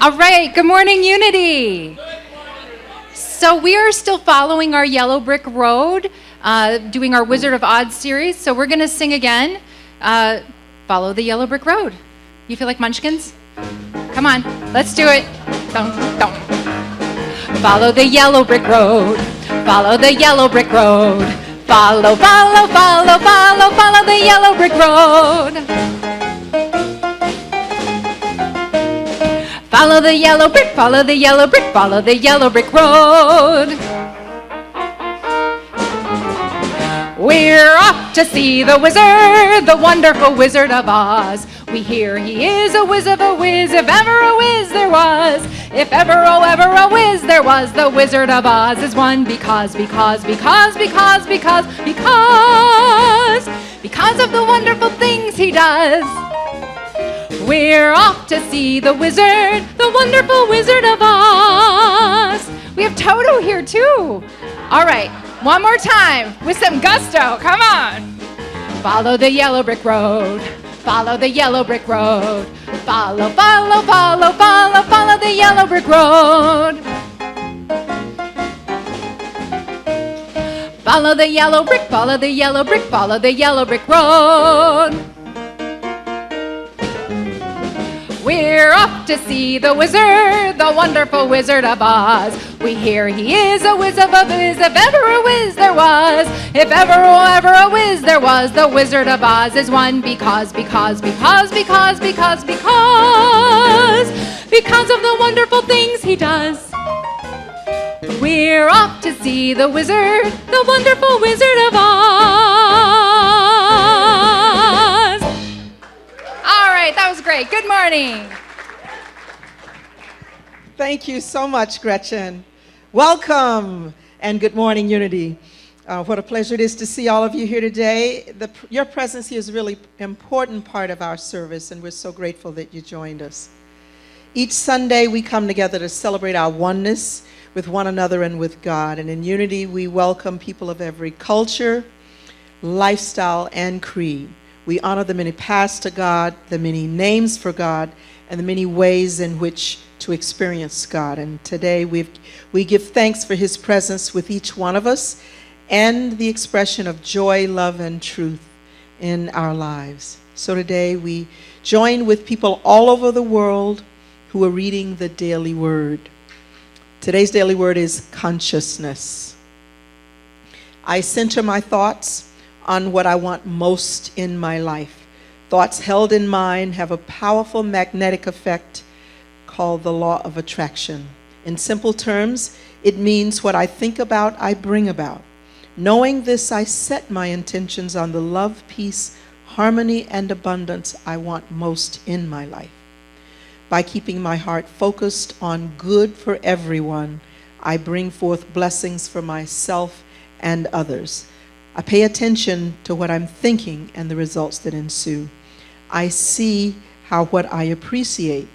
All right, good morning, Unity. So we are still following our Yellow Brick Road, doing our Wizard of Oz series. So we're going to sing again, Follow the Yellow Brick Road. You feel like munchkins? Come on, let's do it. Dum, dum. Follow the yellow brick road. Follow the yellow brick road. Follow, follow, follow, follow, follow the yellow brick road. Follow the yellow brick, follow the yellow brick, follow the yellow brick road. We're off to see the wizard, the wonderful Wizard of Oz. We hear he is a whiz of a whiz, if ever a whiz there was. If ever, oh, ever a whiz there was, the Wizard of Oz is one because of the wonderful things he does. We're off to see the wizard, the wonderful Wizard of Oz. We have Toto here too. All right, one more time with some gusto. Come on. Follow the yellow brick road. Follow the yellow brick road. Follow, follow, follow, follow, follow the yellow brick road. Follow the yellow brick, follow the yellow brick, follow the yellow brick road. We're off to see the wizard, the wonderful Wizard of Oz. We hear he is a whiz of a whiz, if ever a whiz there was. If ever, oh, ever a whiz there was, the Wizard of Oz is one because of the wonderful things he does. We're off to see the wizard, the wonderful Wizard of Oz. All right, that was great. Good morning. Thank you so much, Gretchen. Welcome and good morning, Unity. What a pleasure it is to see all of you here today. Your presence here is a really important part of our service, and we're so grateful that you joined us. Each Sunday, we come together to celebrate our oneness with one another and with God. And in Unity, we welcome people of every culture, lifestyle, and creed. We honor the many paths to God, the many names for God, and the many ways in which to experience God. And today we give thanks for his presence with each one of us and the expression of joy, love, and truth in our lives. So today we join with people all over the world who are reading the daily word. Today's daily word is consciousness. I center my thoughts on what I want most in my life. Thoughts held in mind have a powerful magnetic effect called the law of attraction. In simple terms, it means what I think about, I bring about. Knowing this, I set my intentions on the love, peace, harmony, and abundance I want most in my life. By keeping my heart focused on good for everyone, I bring forth blessings for myself and others. I pay attention to what I'm thinking and the results that ensue. I see how what I appreciate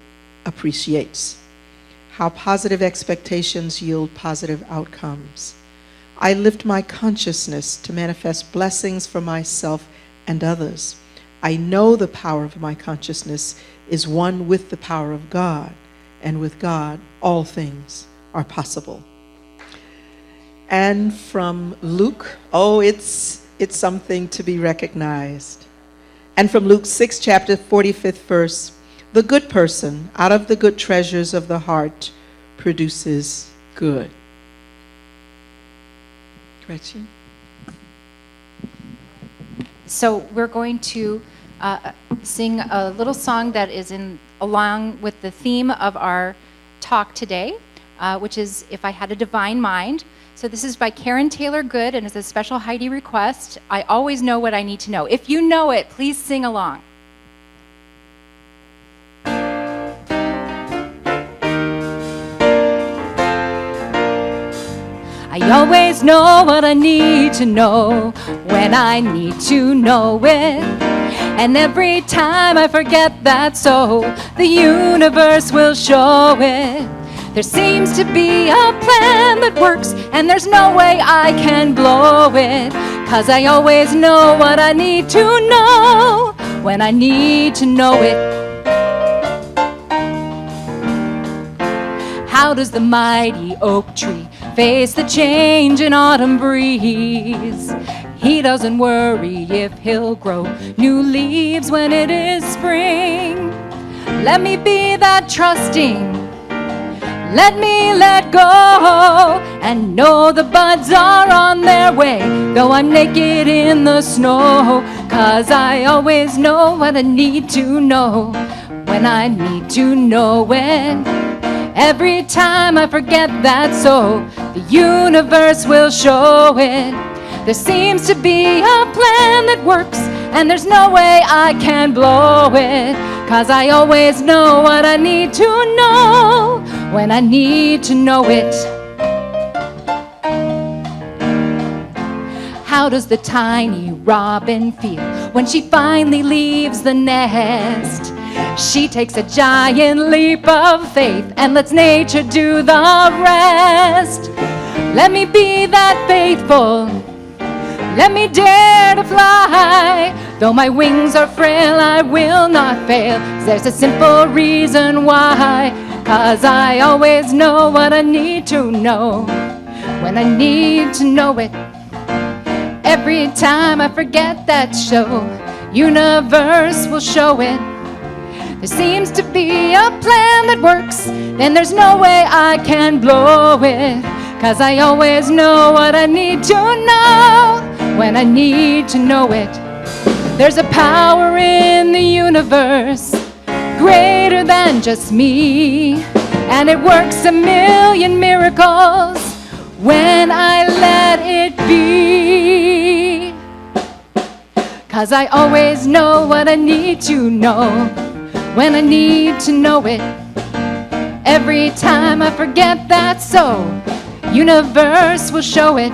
appreciates, how positive expectations yield positive outcomes. I lift my consciousness to manifest blessings for myself and others. I know the power of my consciousness is one with the power of God, and with God, all things are possible. And from Luke, it's something to be recognized. And from Luke 6, chapter 45th verse, the good person out of the good treasures of the heart produces good. Gretchen? So we're going to sing a little song that is along with the theme of our talk today, which is If I Had a Divine Mind. So this is by Karen Taylor Good, and it's a special Heidi request. I always know what I need to know. If you know it, please sing along. I always know what I need to know when I need to know it. And every time I forget that, so the universe will show it. There seems to be a plan that works, and there's no way I can blow it. 'Cause I always know what I need to know when I need to know it. How does the mighty oak tree face the change in autumn breeze? He doesn't worry if he'll grow new leaves when it is spring. Let me be that trusting. Let me let go and know the buds are on their way, though I'm naked in the snow. 'Cause I always know what I need to know when I need to know it. Every time I forget that, so the universe will show it. There seems to be a plan that works, and there's no way I can blow it. 'Cause I always know what I need to know when I need to know it. How does the tiny robin feel when she finally leaves the nest? She takes a giant leap of faith and lets nature do the rest. Let me be that faithful. Let me dare to fly. Though my wings are frail, I will not fail. There's a simple reason why. 'Cause I always know what I need to know when I need to know it. Every time I forget that show, universe will show it. There seems to be a plan that works, then there's no way I can blow it. 'Cause I always know what I need to know when I need to know it. There's a power in the universe greater than just me, and it works a million miracles when I let it be. 'Cause I always know what I need to know when I need to know it. Every time I forget that, so universe will show it.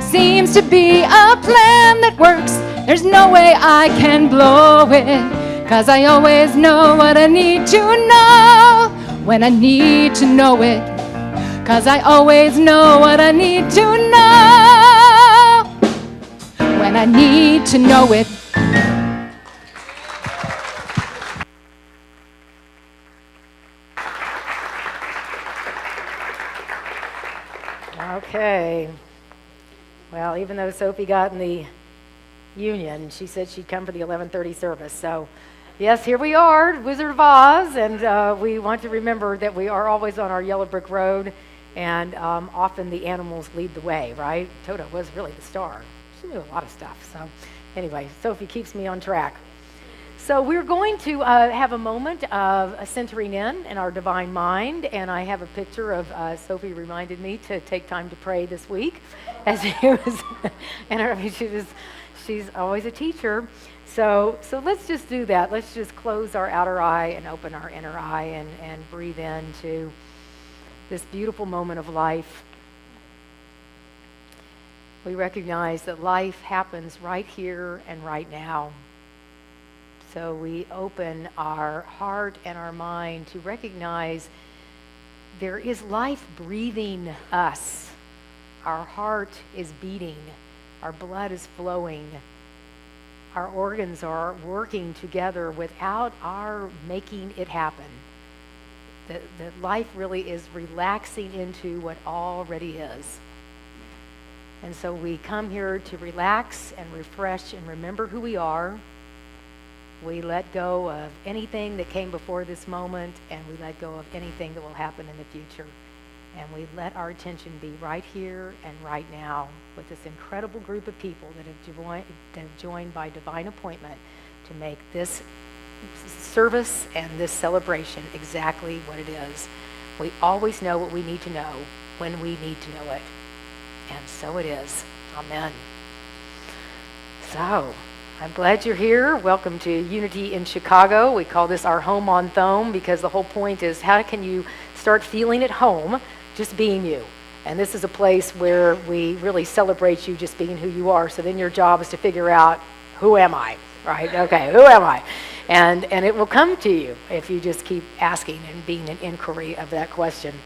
Seems to be a plan that works, there's no way I can blow it. 'Cause I always know what I need to know when I need to know it. 'Cause I always know what I need to know when I need to know it. Okay. Well, even though Sophie got in the union, she said she'd come for the 11:30 service. So, yes, here we are, Wizard of Oz, and we want to remember that we are always on our yellow brick road, and often the animals lead the way, right? Toto was really the star. She knew a lot of stuff. So, anyway, Sophie keeps me on track. So we're going to have a moment of centering in our divine mind, and I have a picture of Sophie reminded me to take time to pray this week, as she was, and she's always a teacher. So let's just do that. Let's just close our outer eye and open our inner eye and breathe into this beautiful moment of life. We recognize that life happens right here and right now. So we open our heart and our mind to recognize there is life breathing us. Our heart is beating. Our blood is flowing. Our organs are working together without our making it happen. That life really is relaxing into what already is. And so we come here to relax and refresh and remember who we are. We let go of anything that came before this moment, and we let go of anything that will happen in the future. And we let our attention be right here and right now with this incredible group of people that have joined by divine appointment to make this service and this celebration exactly what it is. We always know what we need to know when we need to know it. And so it is. Amen. So, I'm glad you're here. Welcome to Unity in Chicago. We call this our home on Thome because the whole point is how can you start feeling at home just being you? And this is a place where we really celebrate you just being who you are. So then your job is to figure out, who am I? Right? Okay, who am I? And it will come to you if you just keep asking and being an inquiry of that question.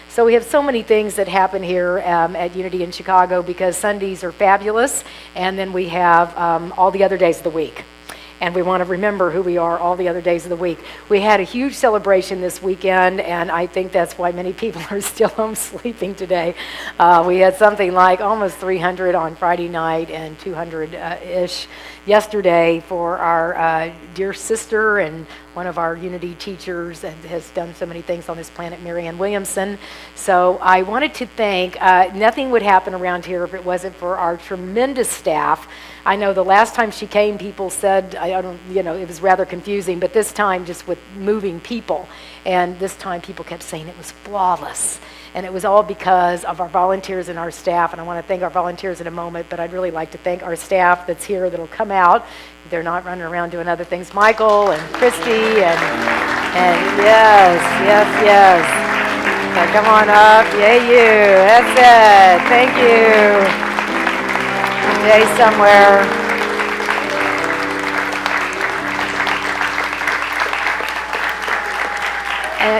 So we have so many things that happen here at Unity in Chicago because Sundays are fabulous, and then we have all the other days of the week. and we want to remember who we are all the other days of the week. We had a huge celebration this weekend, and I think that's why many people are still home sleeping today. We had something like almost 300 on Friday night and 200-ish yesterday for our dear sister and one of our Unity teachers, and has done so many things on this planet, Marianne Williamson. So I wanted to thank, nothing would happen around here if it wasn't for our tremendous staff. I know the last time she came, people said, it was rather confusing, but this time just with moving people. And this time people kept saying it was flawless. And it was all because of our volunteers and our staff. And I want to thank our volunteers in a moment, but I'd really like to thank our staff that's here that'll come out. They're not running around doing other things. Michael and Christy and yes. Yeah, come on up. Yay, you. That's it. Thank you. Jay somewhere.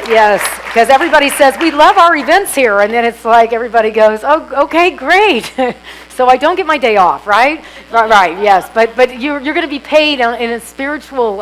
Yes, because everybody says, we love our events here. And then it's like everybody goes, oh, okay, great. So I don't get my day off, right? Right, yes. But you're going to be paid in a spiritual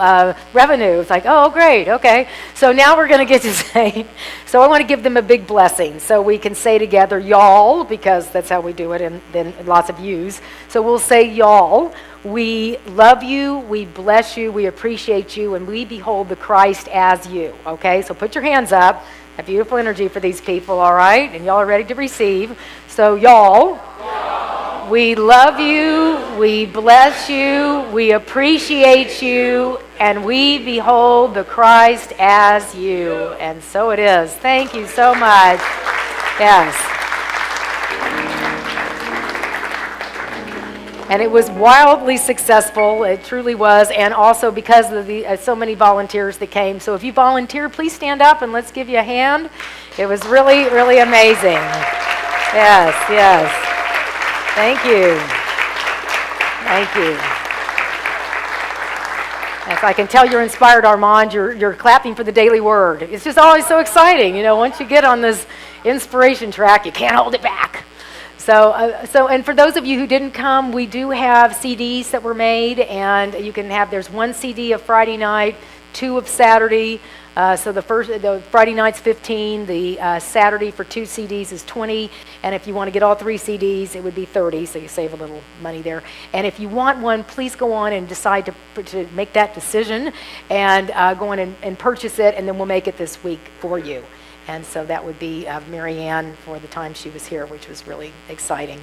revenue. It's like, oh, great, okay. So now we're going to get to say, so I want to give them a big blessing. So we can say together, y'all, because that's how we do it, and then lots of yous. So we'll say, y'all. We love you, we bless you, we appreciate you, and we behold the Christ as you, okay? So put your hands up, have beautiful energy for these people, all right? And y'all are ready to receive. So y'all, we love you, we bless you, we appreciate you, and we behold the Christ as you. And so it is. Thank you so much. Yes. And it was wildly successful, it truly was, and also because of the so many volunteers that came. So if you volunteer, please stand up and let's give you a hand. It was really, really amazing. Yes. Thank you. Thank you. If I can tell you're inspired, Armand, you're clapping for the daily word. It's just always so exciting. Once you get on this inspiration track, you can't hold it back. So, and for those of you who didn't come, we do have CDs that were made, and you can have, there's one CD of Friday night, 2 of Saturday. So the Friday night's 15, the Saturday for 2 CDs is 20, and if you want to get all 3 CDs, it would be 30, so you save a little money there. And if you want one, please go on and decide to make that decision, and go on and purchase it, and then we'll make it this week for you. And so that would be Marianne for the time she was here, which was really exciting.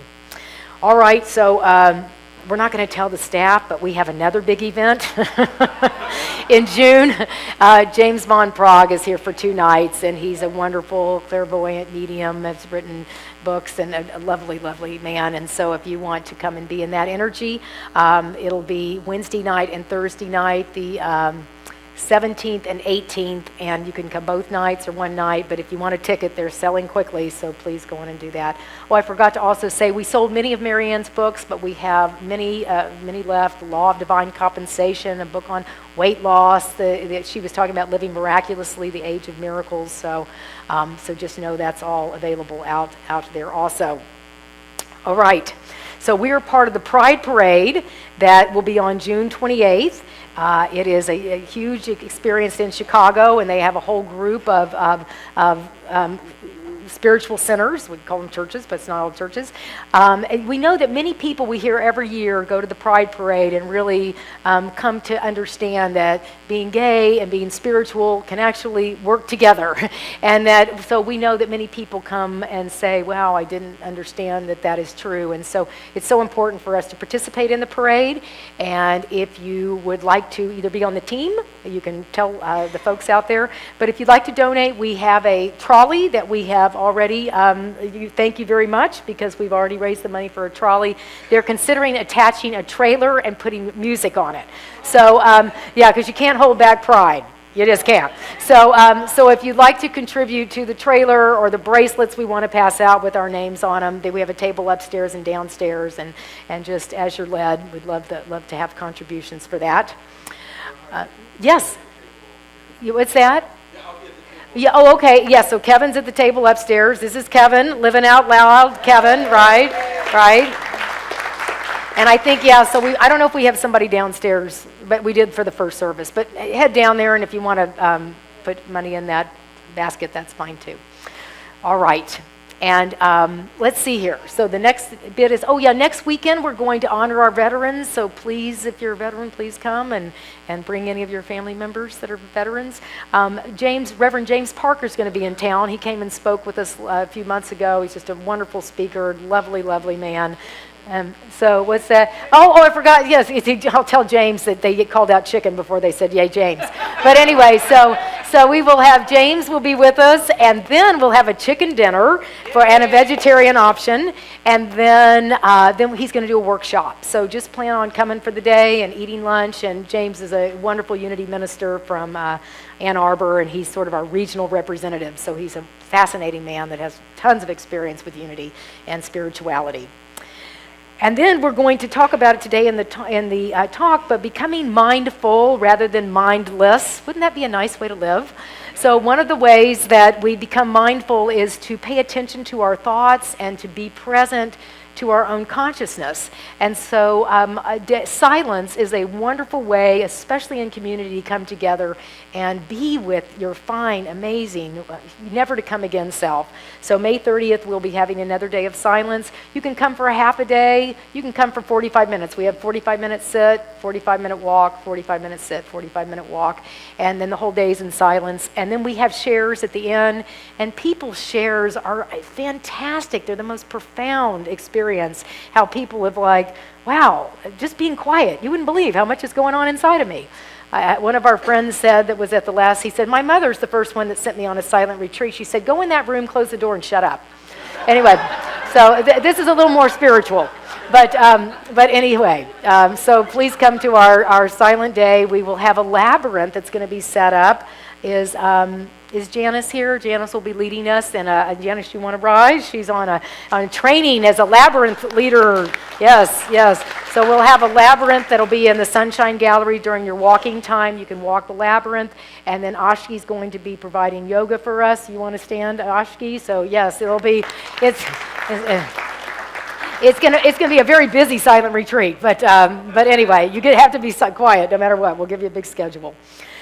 All right, so we're not going to tell the staff, but we have another big event in June. James Von Prague is here for 2 nights, and he's a wonderful clairvoyant medium that's written books and a lovely, lovely man. And so if you want to come and be in that energy, it'll be Wednesday night and Thursday night, the 17th and 18th, and you can come both nights or one night, but if you want a ticket, they're selling quickly, so please go on and do that. Oh, I forgot to also say, we sold many of Marianne's books, but we have many left. The Law of Divine Compensation, a book on weight loss, she was talking about living miraculously, the Age of Miracles, so just know that's all available out there also. All right, so we are part of the Pride Parade that will be on June 28th. It is a huge experience in Chicago, and they have a whole group of spiritual centers. We call them churches, but it's not all churches. And we know that many people we hear every year go to the Pride Parade and really come to understand that being gay and being spiritual can actually work together. And that, so we know that many people come and say, wow, I didn't understand that is true. And so it's so important for us to participate in the parade. And if you would like to either be on the team, you can tell the folks out there. But if you'd like to donate, we have a trolley that we have already. Thank you very much, because we've already raised the money for a trolley. They're considering attaching a trailer and putting music on it. So yeah, because you can't hold back pride. You just can't. So if you'd like to contribute to the trailer or the bracelets we want to pass out with our names on them, we have a table upstairs and downstairs, and just as you're led, we'd love to have contributions for that. Yes. What's that? Yeah, oh, okay. Yeah, so Kevin's at the table upstairs. This is Kevin, living out loud. Kevin, right. And I think, yeah, so I don't know if we have somebody downstairs, but we did for the first service. But head down there, and if you want to put money in that basket, that's fine too. All right. And let's see here. So the next bit is, next weekend we're going to honor our veterans. So please, if you're a veteran, please come and bring any of your family members that are veterans. Reverend James Parker is going to be in town. He came and spoke with us a few months ago. He's just a wonderful speaker, lovely, lovely man. So what's that? Oh, I forgot. Yes, I'll tell James that they get called out chicken before they said, yay, James. But anyway, so we will have James will be with us, and then we'll have a chicken dinner and a vegetarian option, and then he's going to do a workshop. So just plan on coming for the day and eating lunch, and James is a wonderful Unity minister from Ann Arbor, and he's sort of our regional representative. So he's a fascinating man that has tons of experience with Unity and spirituality. And then we're going to talk about it today in the talk, but becoming mindful rather than mindless. Wouldn't that be a nice way to live? So one of the ways that we become mindful is to pay attention to our thoughts and to be present to our own consciousness. And so silence is a wonderful way, especially in community, to come together and be with your fine, amazing, never to come again self. So May 30th, we'll be having another day of silence. You can come for a half a day. You can come for 45 minutes. We have 45-minute sit, 45-minute walk, 45-minute sit, 45-minute walk, and then the whole day's in silence. And then we have shares at the end, and people's shares are fantastic. They're the most profound experience, how people have wow, just being quiet. You wouldn't believe how much is going on inside of me. One of our friends said that was at the last, he said, my mother's the first one that sent me on a silent retreat. She said, go in that room, close the door, and shut up. Anyway, so this is a little more spiritual. But anyway, so please come to our silent day. We will have a labyrinth that's going to be set up. Is Janice here? Janice will be leading us. And Janice, you want to rise? She's on training as a labyrinth leader. Yes. So we'll have a labyrinth that'll be in the Sunshine Gallery during your walking time. You can walk the labyrinth. And then Ashki's going to be providing yoga for us. You want to stand, Ashki? So yes, it's gonna be a very busy silent retreat. But anyway, you have to be quiet no matter what. We'll give you a big schedule.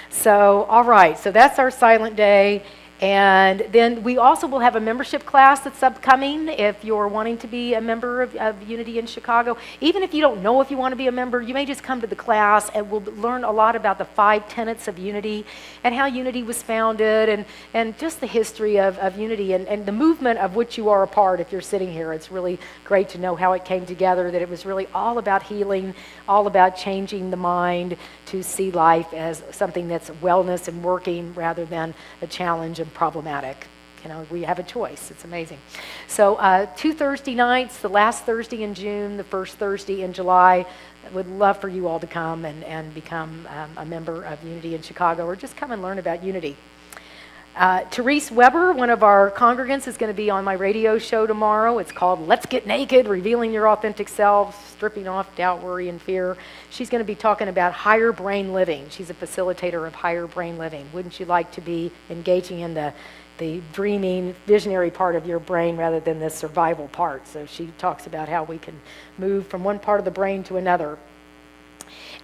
So, all right, so that's our silent day. And then we also will have a membership class that's upcoming if you're wanting to be a member of Unity in Chicago. Even if you don't know if you want to be a member, you may just come to the class and we'll learn a lot about the 5 tenets of Unity and how Unity was founded and just the history of Unity and the movement of which you are a part if you're sitting here. It's really great to know how it came together, that it was really all about healing, all about changing the mind to see life as something that's wellness and working rather than a challenge and problematic. We have a choice. It's amazing. So 2 Thursday nights, the last Thursday in June, the first Thursday in July. I would love for you all to come and become a member of Unity in Chicago, or just come and learn about Unity. Therese Weber, one of our congregants, is going to be on my radio show tomorrow. It's called Let's Get Naked, Revealing Your Authentic Self, Stripping Off Doubt, Worry, and Fear. She's going to be talking about higher brain living. She's a facilitator of higher brain living. Wouldn't you like to be engaging in the dreaming, visionary part of your brain rather than the survival part? So she talks about how we can move from one part of the brain to another.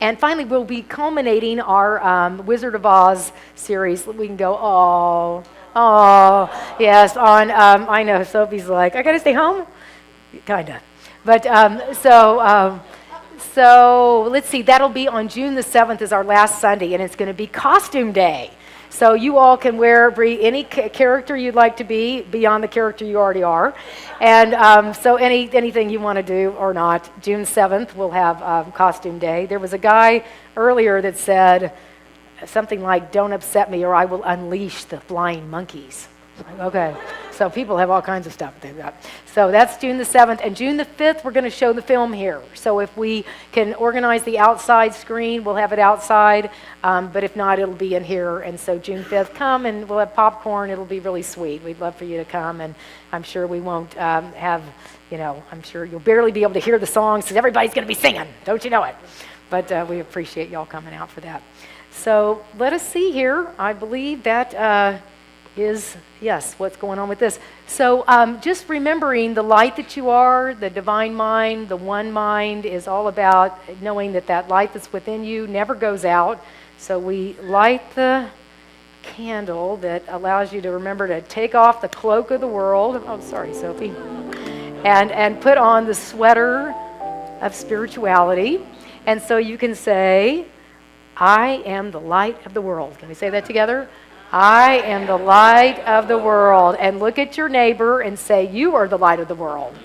And finally, we'll be culminating our Wizard of Oz series. We can go, yes, on, I know, Sophie's like, I got to stay home? Kind of. But so let's see, that'll be on June the 7th is our last Sunday, and it's going to be Costume Day. So you all can be any character you'd like to be beyond the character you already are. And so anything you want to do or not, June 7th we'll have Costume Day. There was a guy earlier that said something like, don't upset me or I will unleash the flying monkeys. Okay, so people have all kinds of stuff they've got. So that's June the 7th. And June the 5th, we're going to show the film here. So if we can organize the outside screen, we'll have it outside. But if not, it'll be in here. And so June 5th, come and we'll have popcorn. It'll be really sweet. We'd love for you to come. And I'm sure we won't I'm sure you'll barely be able to hear the songs because everybody's going to be singing. Don't you know it? But we appreciate y'all coming out for that. So let us see here. I believe that is, yes, what's going on with this. So just remembering the light that you are, the divine mind, the one mind is all about knowing that that light that's within you never goes out. So we light the candle that allows you to remember to take off the cloak of the world. Oh, sorry, Sophie. And put on the sweater of spirituality. And so you can say, I am the light of the world. Can we say that together? I am the light of the world. And look at your neighbor and say, you are the light of the world.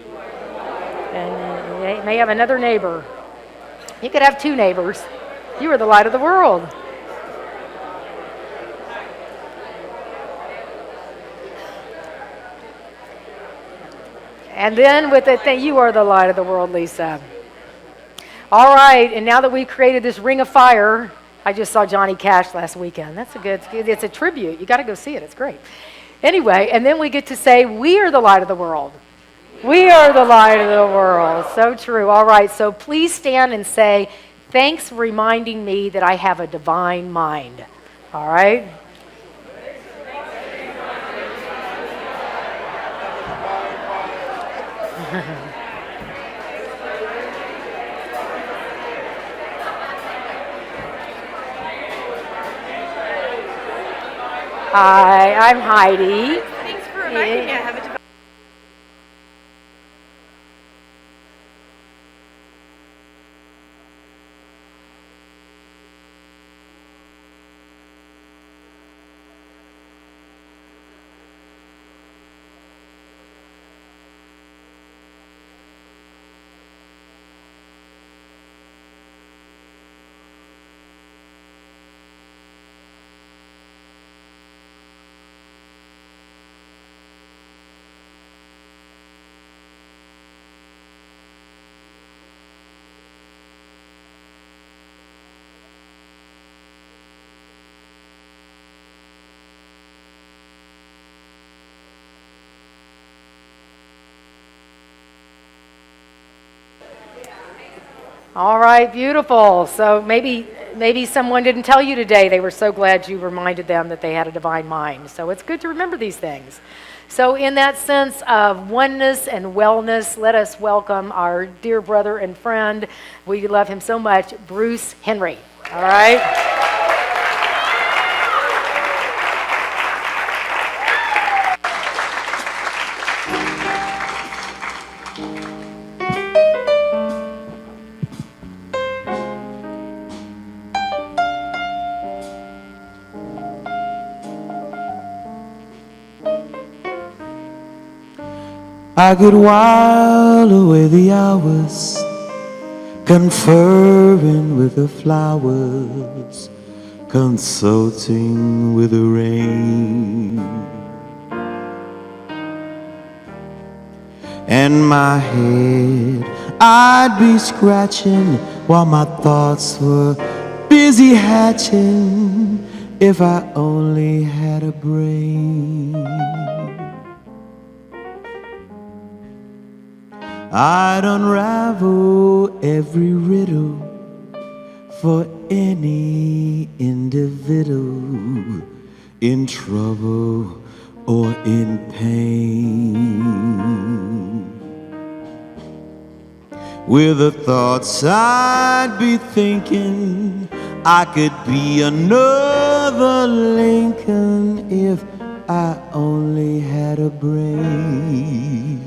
And you may have another neighbor. You could have two neighbors. You are the light of the world. And then with the thing, you are the light of the world, Lisa. All right, and now that we've created this ring of fire, I just saw Johnny Cash last weekend. That's a good, it's a tribute. You got to go see it. It's great. Anyway, and then we get to say, we are the light of the world. We are the light of the world. So true. All right, so please stand and say, thanks for reminding me that I have a divine mind. All right? Hi, I'm Heidi. Thanks for reminding me I have a divine. All right, beautiful. So maybe someone didn't tell you today. They were so glad you reminded them that they had a divine mind. So it's good to remember these things. So in that sense of oneness and wellness, let us welcome our dear brother and friend. We love him so much, Bruce Henry. All right? I could while away the hours, conferring with the flowers, consulting with the rain. And my head I'd be scratching while my thoughts were busy hatching, if I only had a brain. I'd unravel every riddle for any individual in trouble or in pain. With the thoughts I'd be thinking, I could be another Lincoln if I only had a brain.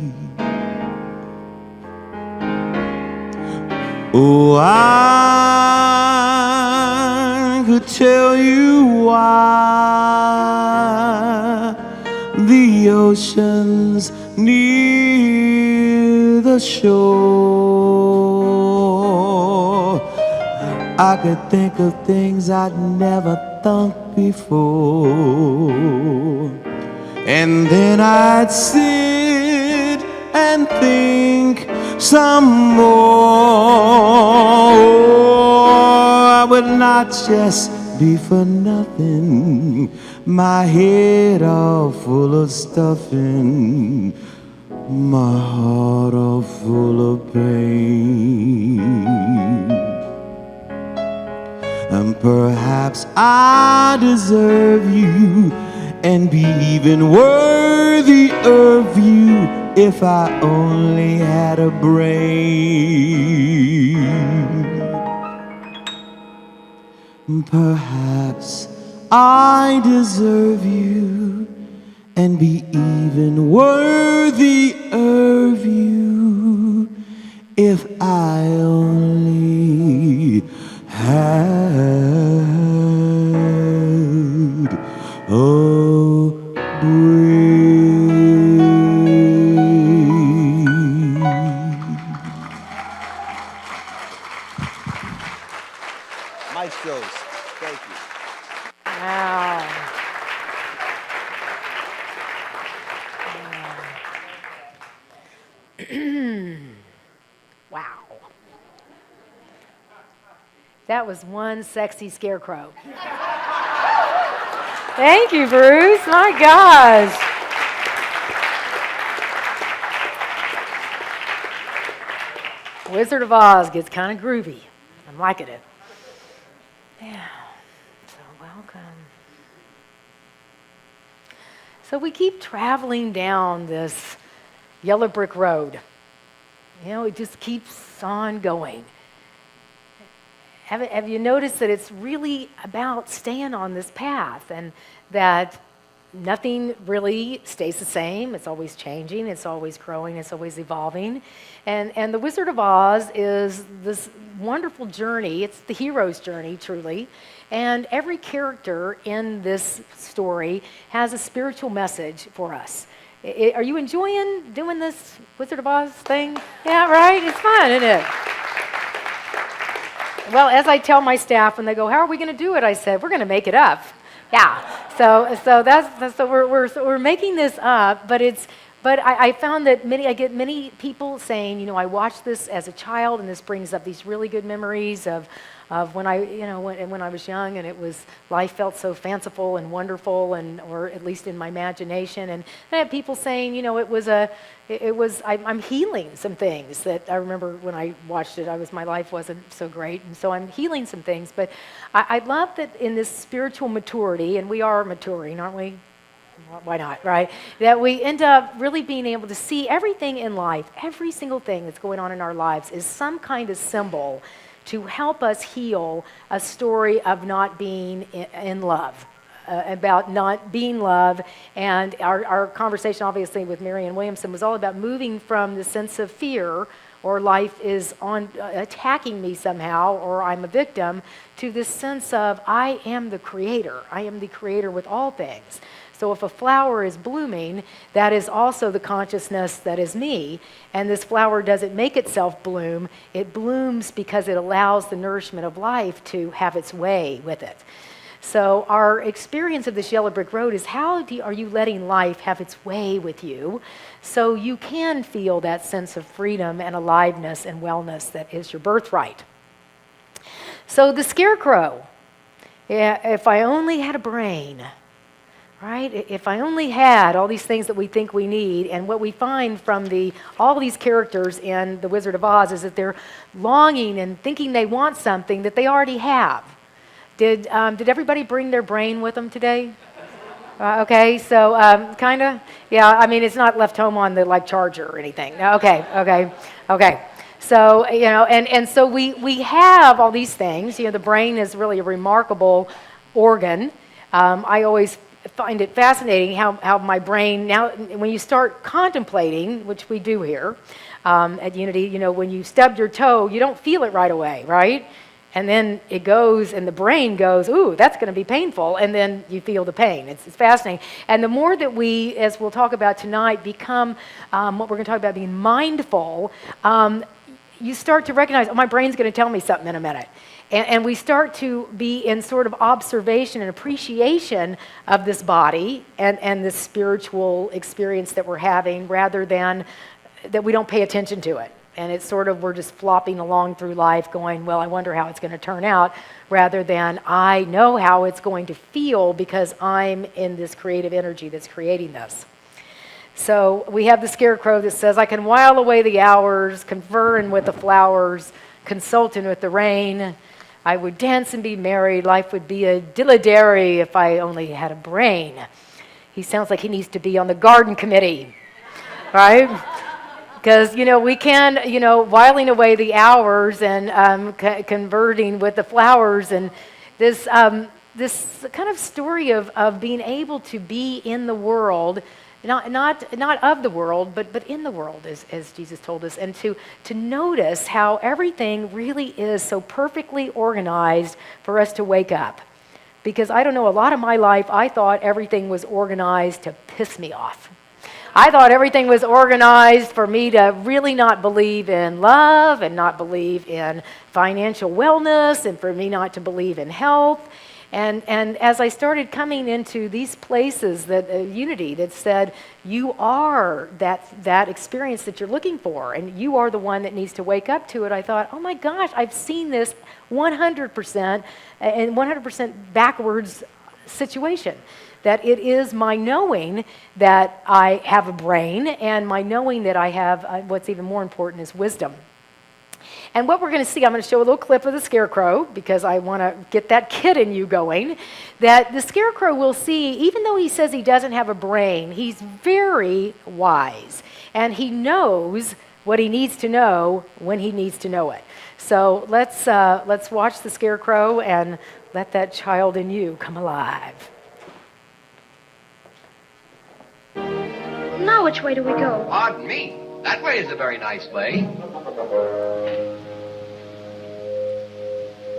Oh, I could tell you why the ocean's near the shore. I could think of things I'd never thought before, and then I'd sit and think some more. I would not just be for nothing, my head all full of stuffing, my heart all full of pain. And perhaps I deserve you and be even worthier of you if I only had a brain. Perhaps I deserve you and be even worthy of you if I only had a brain. Maestros, thank you. Wow. Wow. That was one sexy scarecrow. Thank you, Bruce. My gosh. Wizard of Oz gets kind of groovy. I'm liking it. Yeah. So welcome. So we keep traveling down this yellow brick road. You know, it just keeps on going. Have you noticed that it's really about staying on this path and that nothing really stays the same? It's always changing, it's always growing, it's always evolving. And the Wizard of Oz is this wonderful journey. It's the hero's journey, truly. And every character in this story has a spiritual message for us. Are you enjoying doing this Wizard of Oz thing? Yeah, right? It's fun, isn't it? Well, as I tell my staff when they go, "How are we going to do it?" I said, "We're going to make it up." Yeah. So we're making this up, but I found that I get many people saying, you know, I watched this as a child, and this brings up these really good memories of when I was young, and life felt so fanciful and wonderful, or at least in my imagination. And I had people saying, you know, I'm healing some things that I remember when I watched it. My life wasn't so great, and so I'm healing some things. But I love that in this spiritual maturity, and we are maturing, aren't we? Why not, right? That we end up really being able to see everything in life, every single thing that's going on in our lives is some kind of symbol to help us heal a story of not being in love, about not being loved. And our conversation, obviously, with Marianne Williamson was all about moving from the sense of fear, or life is attacking me somehow, or I'm a victim, to this sense of I am the creator. I am the creator with all things. So if a flower is blooming, that is also the consciousness that is me. And this flower doesn't make itself bloom. It blooms because it allows the nourishment of life to have its way with it. So our experience of this yellow brick road is are you letting life have its way with you so you can feel that sense of freedom and aliveness and wellness that is your birthright. So the scarecrow, if I only had a brain, right? If I only had all these things that we think we need, and what we find from all these characters in The Wizard of Oz is that they're longing and thinking they want something that they already have. Did everybody bring their brain with them today? Okay, so kind of? Yeah, I mean, it's not left home on the charger or anything. Okay. So, you know, and so we have all these things. You know, the brain is really a remarkable organ. I always find it fascinating how my brain, now when you start contemplating, which we do here at Unity, you know, when you stub your toe, you don't feel it right away, right? And then it goes, and the brain goes, ooh, that's going to be painful, and then you feel the pain. It's fascinating. And the more that we, as we'll talk about tonight, become what we're going to talk about being mindful, you start to recognize, oh, my brain's going to tell me something in a minute. And we start to be in sort of observation and appreciation of this body and this spiritual experience that we're having, rather than that we don't pay attention to it. And it's sort of, we're just flopping along through life going, well, I wonder how it's going to turn out, rather than I know how it's going to feel because I'm in this creative energy that's creating this. So we have the scarecrow that says, I can while away the hours, conferring with the flowers, consulting with the rain. I would dance and be merry. Life would be a dilly-dary if I only had a brain. He sounds like he needs to be on the garden committee, right? Because, we can, whiling away the hours and converting with the flowers and this kind of story of being able to be in the world, not of the world, but in the world, as Jesus told us, and to notice how everything really is so perfectly organized for us to wake up. Because I don't know, a lot of my life, I thought everything was organized to piss me off. I thought everything was organized for me to really not believe in love and not believe in financial wellness and for me not to believe in health. And as I started coming into these places that unity that said, you are that experience that you're looking for, and you are the one that needs to wake up to it, I thought, oh my gosh, I've seen this 100% and 100% backwards situation. That it is my knowing that I have a brain and my knowing that I have what's even more important is wisdom. And what we're going to see, I'm going to show a little clip of the scarecrow because I want to get that kid in you going, that the scarecrow will see, even though he says he doesn't have a brain, he's very wise. And he knows what he needs to know when he needs to know it. So let's watch the scarecrow and let that child in you come alive. Now which way do we go? Pardon me. That way is a very nice way.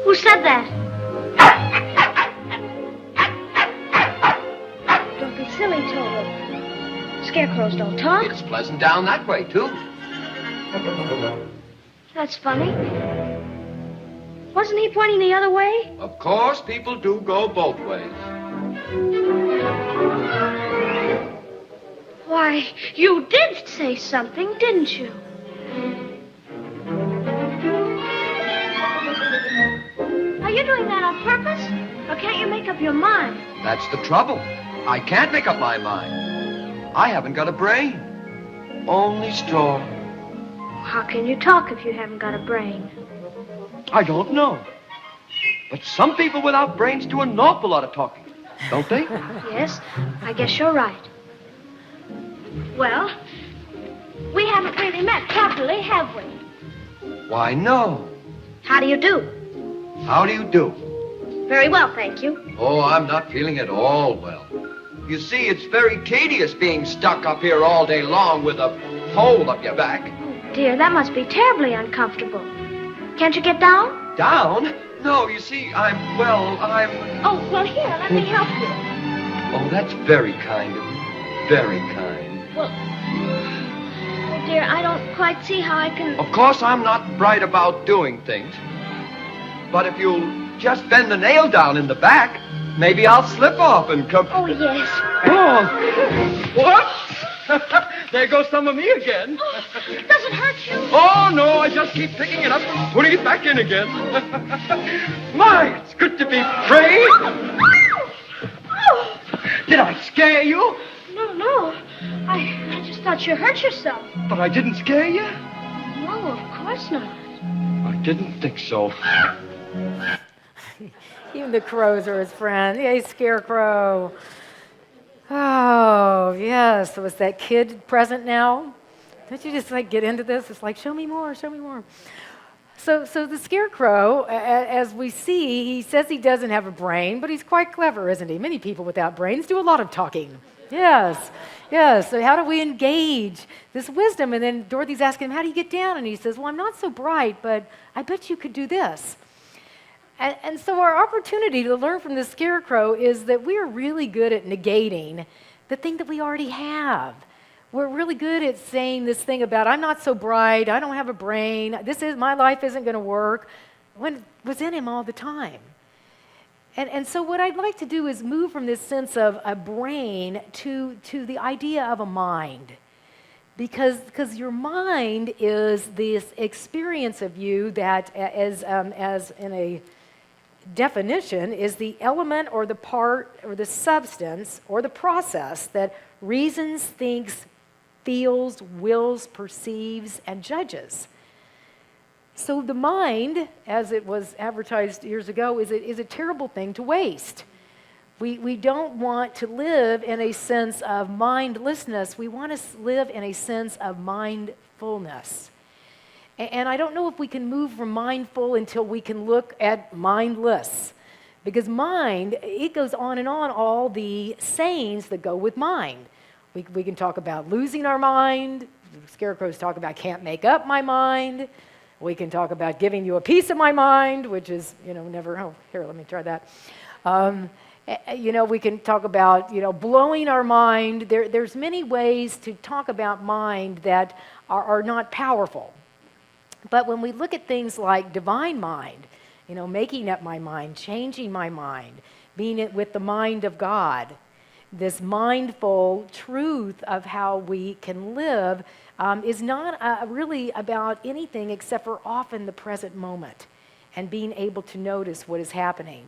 Who said that? Don't be silly, Toto. Scarecrows don't talk. It's pleasant down that way, too. That's funny. Wasn't he pointing the other way? Of course, people do go both ways. Why, you did say something, didn't you? Are you doing that on purpose? Or can't you make up your mind? That's the trouble. I can't make up my mind. I haven't got a brain. Only straw. How can you talk if you haven't got a brain? I don't know. But some people without brains do an awful lot of talking, don't they? Yes, I guess you're right. Well, we haven't really met properly, have we? Why, no. How do you do? How do you do? Very well, thank you. Oh, I'm not feeling at all well. You see, it's very tedious being stuck up here all day long with a pole up your back. Oh, dear, that must be terribly uncomfortable. Can't you get down? Down? No, you see, I'm... Oh, well, here, let me help you. Oh, that's very kind of you. Very kind. Well, oh, dear, I don't quite see how I can... Of course, I'm not bright about doing things. But if you'll just bend the nail down in the back, maybe I'll slip off and come... Oh, yes. Oh! What? There goes some of me again. Oh, does it hurt you? Oh, no, I just keep picking it up and putting it back in again. My, it's good to be free. Oh. Did I scare you? No. I just thought you hurt yourself. But I didn't scare you? No, of course not. I didn't think so. Even the crows are his friend. Yay, scarecrow. Oh, yes. Was that kid present now? Don't you just get into this? It's like, show me more, show me more. So the scarecrow, as we see, he says he doesn't have a brain, but he's quite clever, isn't he? Many people without brains do a lot of talking. Yes. So how do we engage this wisdom? And then Dorothy's asking him, how do you get down? And he says, well, I'm not so bright, but I bet you could do this. And so our opportunity to learn from the scarecrow is that we are really good at negating the thing that we already have. We're really good at saying this thing about, I'm not so bright, I don't have a brain, my life isn't going to work, when it was in him all the time. And so what I'd like to do is move from this sense of a brain to the idea of a mind. Because your mind is this experience of you that, as in a definition, is the element or the part or the substance or the process that reasons, thinks, feels, wills, perceives, and judges. So the mind, as it was advertised years ago, is a terrible thing to waste. We don't want to live in a sense of mindlessness. We want to live in a sense of mindfulness. And I don't know if we can move from mindful until we can look at mindless. Because mind, it goes on and on, all the sayings that go with mind. We can talk about losing our mind. Scarecrows talk about can't make up my mind. We can talk about giving you a piece of my mind, which is, never, oh, here, let me try that. We can talk about, blowing our mind. There's many ways to talk about mind that are not powerful. But when we look at things like divine mind, making up my mind, changing my mind, being it with the mind of God, this mindful truth of how we can live is not really about anything except for often the present moment and being able to notice what is happening.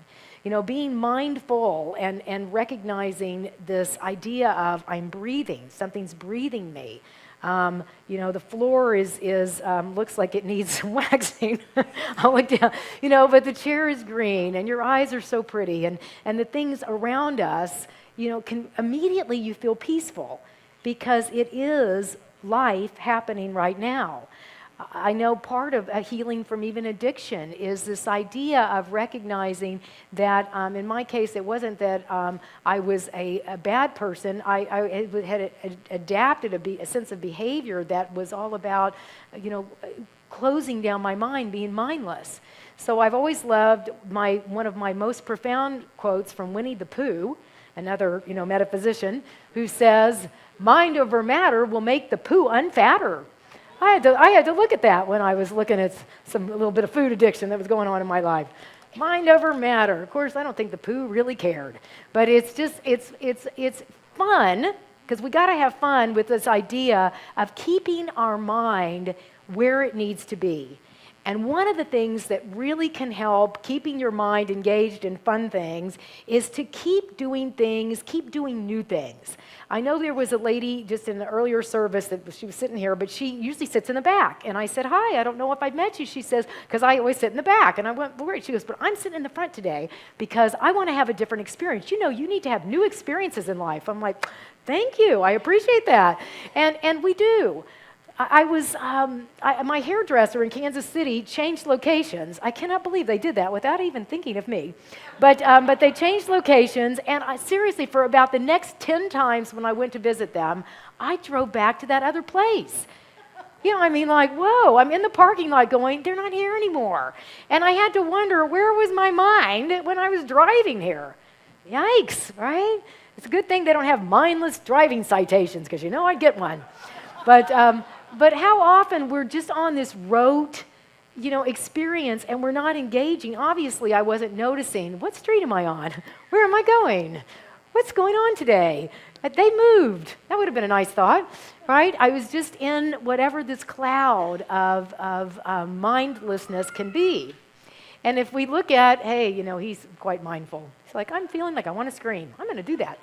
Being mindful and recognizing this idea of I'm breathing, something's breathing me. The floor is looks like it needs some waxing. I'll look down, but the chair is green and your eyes are so pretty and the things around us, can immediately you feel peaceful because it is life happening right now. I know part of healing from even addiction is this idea of recognizing that, in my case, it wasn't that I was a bad person. I had adapted a sense of behavior that was all about, closing down my mind, being mindless. So I've always loved one of my most profound quotes from Winnie the Pooh, another, metaphysician, who says, "Mind over matter will make the poo unfatter." I had to look at that when I was looking at a little bit of food addiction that was going on in my life. Mind over matter. Of course, I don't think the poo really cared, but it's just it's fun because we got to have fun with this idea of keeping our mind where it needs to be. And one of the things that really can help keeping your mind engaged in fun things is to keep doing things, keep doing new things. I know there was a lady just in the earlier service that she was sitting here, but she usually sits in the back. And I said, "Hi, I don't know if I've met you." She says, "Because I always sit in the back." And I went, "Well, great." She goes, "But I'm sitting in the front today because I want to have a different experience. You need to have new experiences in life." I'm like, "Thank you, I appreciate that." And we do. My hairdresser in Kansas City changed locations. I cannot believe they did that without even thinking of me. But they changed locations, and seriously, for about the next 10 times when I went to visit them, I drove back to that other place. Whoa, I'm in the parking lot going, they're not here anymore. And I had to wonder, where was my mind when I was driving here? Yikes, right? It's a good thing they don't have mindless driving citations, because I'd get one. But how often we're just on this rote, experience and we're not engaging. Obviously, I wasn't noticing. What street am I on? Where am I going? What's going on today? They moved. That would have been a nice thought, right? I was just in whatever this cloud of mindlessness can be. And if we look at, hey, he's quite mindful. He's like, I'm feeling like I want to scream. I'm going to do that.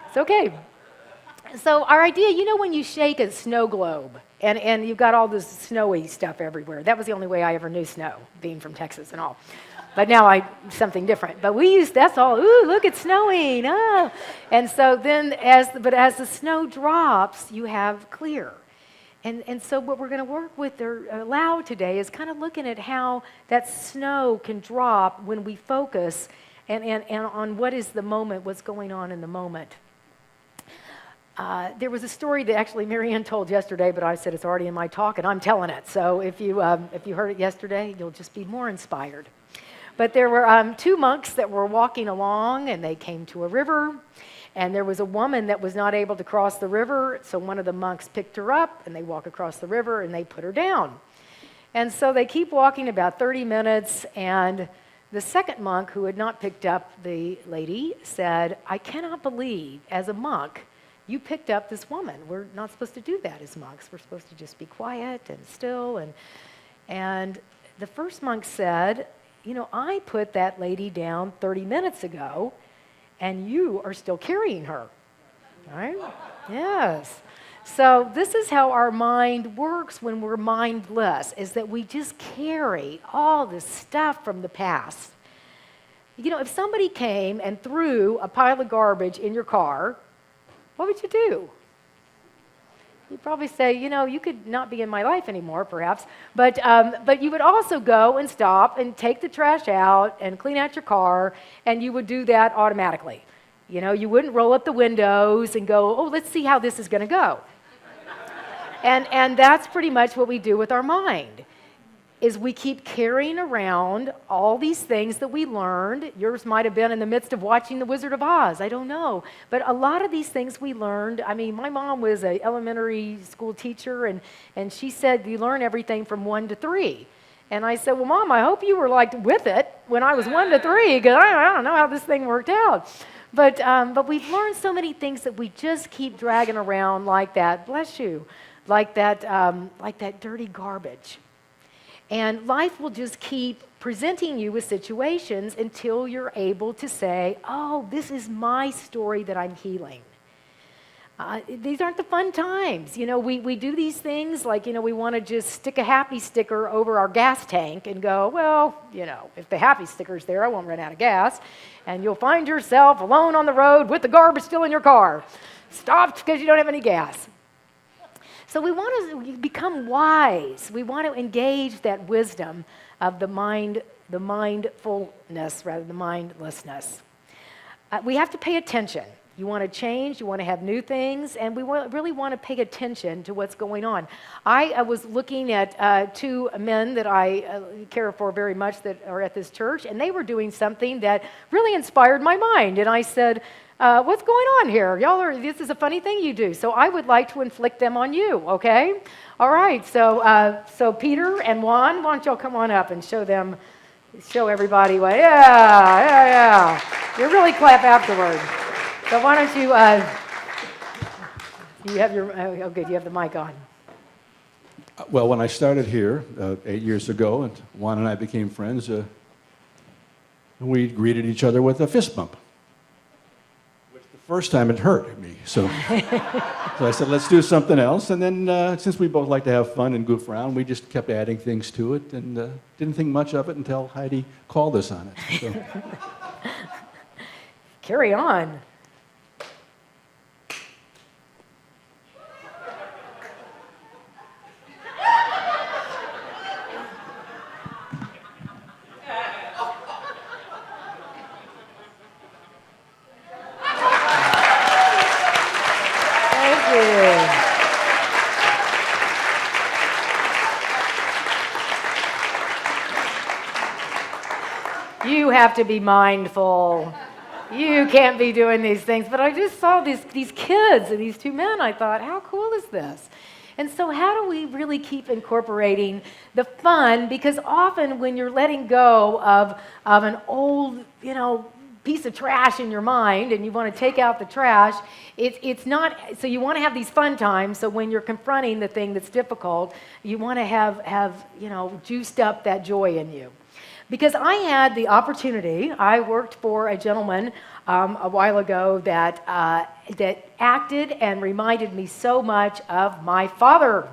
It's okay. So our idea, when you shake a snow globe and you've got all this snowy stuff everywhere. That was the only way I ever knew snow, being from Texas and all. But now something different. But that's all, ooh, look, it's snowing. Oh. And so then as the snow drops, you have clear. And so what we're going to work with or allow today is kind of looking at how that snow can drop when we focus and on what is the moment, what's going on in the moment. There was a story that actually Marianne told yesterday, but I said it's already in my talk, and I'm telling it. So if you heard it yesterday, you'll just be more inspired. But there were 2 monks that were walking along, and they came to a river, and there was a woman that was not able to cross the river, so one of the monks picked her up, and they walk across the river, and they put her down. And so they keep walking about 30 minutes, and the second monk, who had not picked up the lady, said, "I cannot believe, as a monk, you picked up this woman. We're not supposed to do that as monks. We're supposed to just be quiet and still." And the first monk said, "I put that lady down 30 minutes ago, and you are still carrying her." Right? Yes. So this is how our mind works when we're mindless, is that we just carry all this stuff from the past. If somebody came and threw a pile of garbage in your car, what would you do? You'd probably say, you could not be in my life anymore, perhaps, but you would also go and stop and take the trash out and clean out your car, and you would do that automatically. You wouldn't roll up the windows and go, oh, let's see how this is going to go. And that's pretty much what we do with our mind, is we keep carrying around all these things that we learned. Yours might have been in the midst of watching The Wizard of Oz, I don't know. But a lot of these things we learned, my mom was an elementary school teacher, and she said you learn everything from 1 to 3. And I said, well, Mom, I hope you were with it when I was 1 to 3, because I don't know how this thing worked out. But we've learned so many things that we just keep dragging around like that, bless you, like that dirty garbage. And life will just keep presenting you with situations until you're able to say, oh, this is my story that I'm healing. These aren't the fun times. We do these things like, we want to just stick a happy sticker over our gas tank and go, well, if the happy sticker's there, I won't run out of gas. And you'll find yourself alone on the road with the garbage still in your car, stopped because you don't have any gas. So we want to become wise. We want to engage that wisdom of the mindfulness rather than mindlessness. We have to pay attention. You want to change, you want to have new things, and we really want to pay attention to what's going on. I was looking at 2 men that I care for very much that are at this church, and they were doing something that really inspired my mind. And I said, what's going on here? This is a funny thing you do. So I would like to inflict them on you, okay? All right, so Peter and Juan, why don't y'all come on up and show everybody what, yeah. You really clap afterward. So why don't you have you have the mic on. Well, when I started here 8 years ago, and Juan and I became friends, we greeted each other with a fist bump. First time it hurt me, so I said, let's do something else. And then since we both like to have fun and goof around, we just kept adding things to it and didn't think much of it until Heidi called us on it. So. Carry on. You have to be mindful. You can't be doing these things. But I just saw these kids and these 2 men. I thought, how cool is this? And so how do we really keep incorporating the fun? Because often when you're letting go of an old, piece of trash in your mind and you want to take out the trash, it's not, so you want to have these fun times. So when you're confronting the thing that's difficult, you want to have juiced up that joy in you. Because I had the opportunity, I worked for a gentleman a while ago that acted and reminded me so much of my father.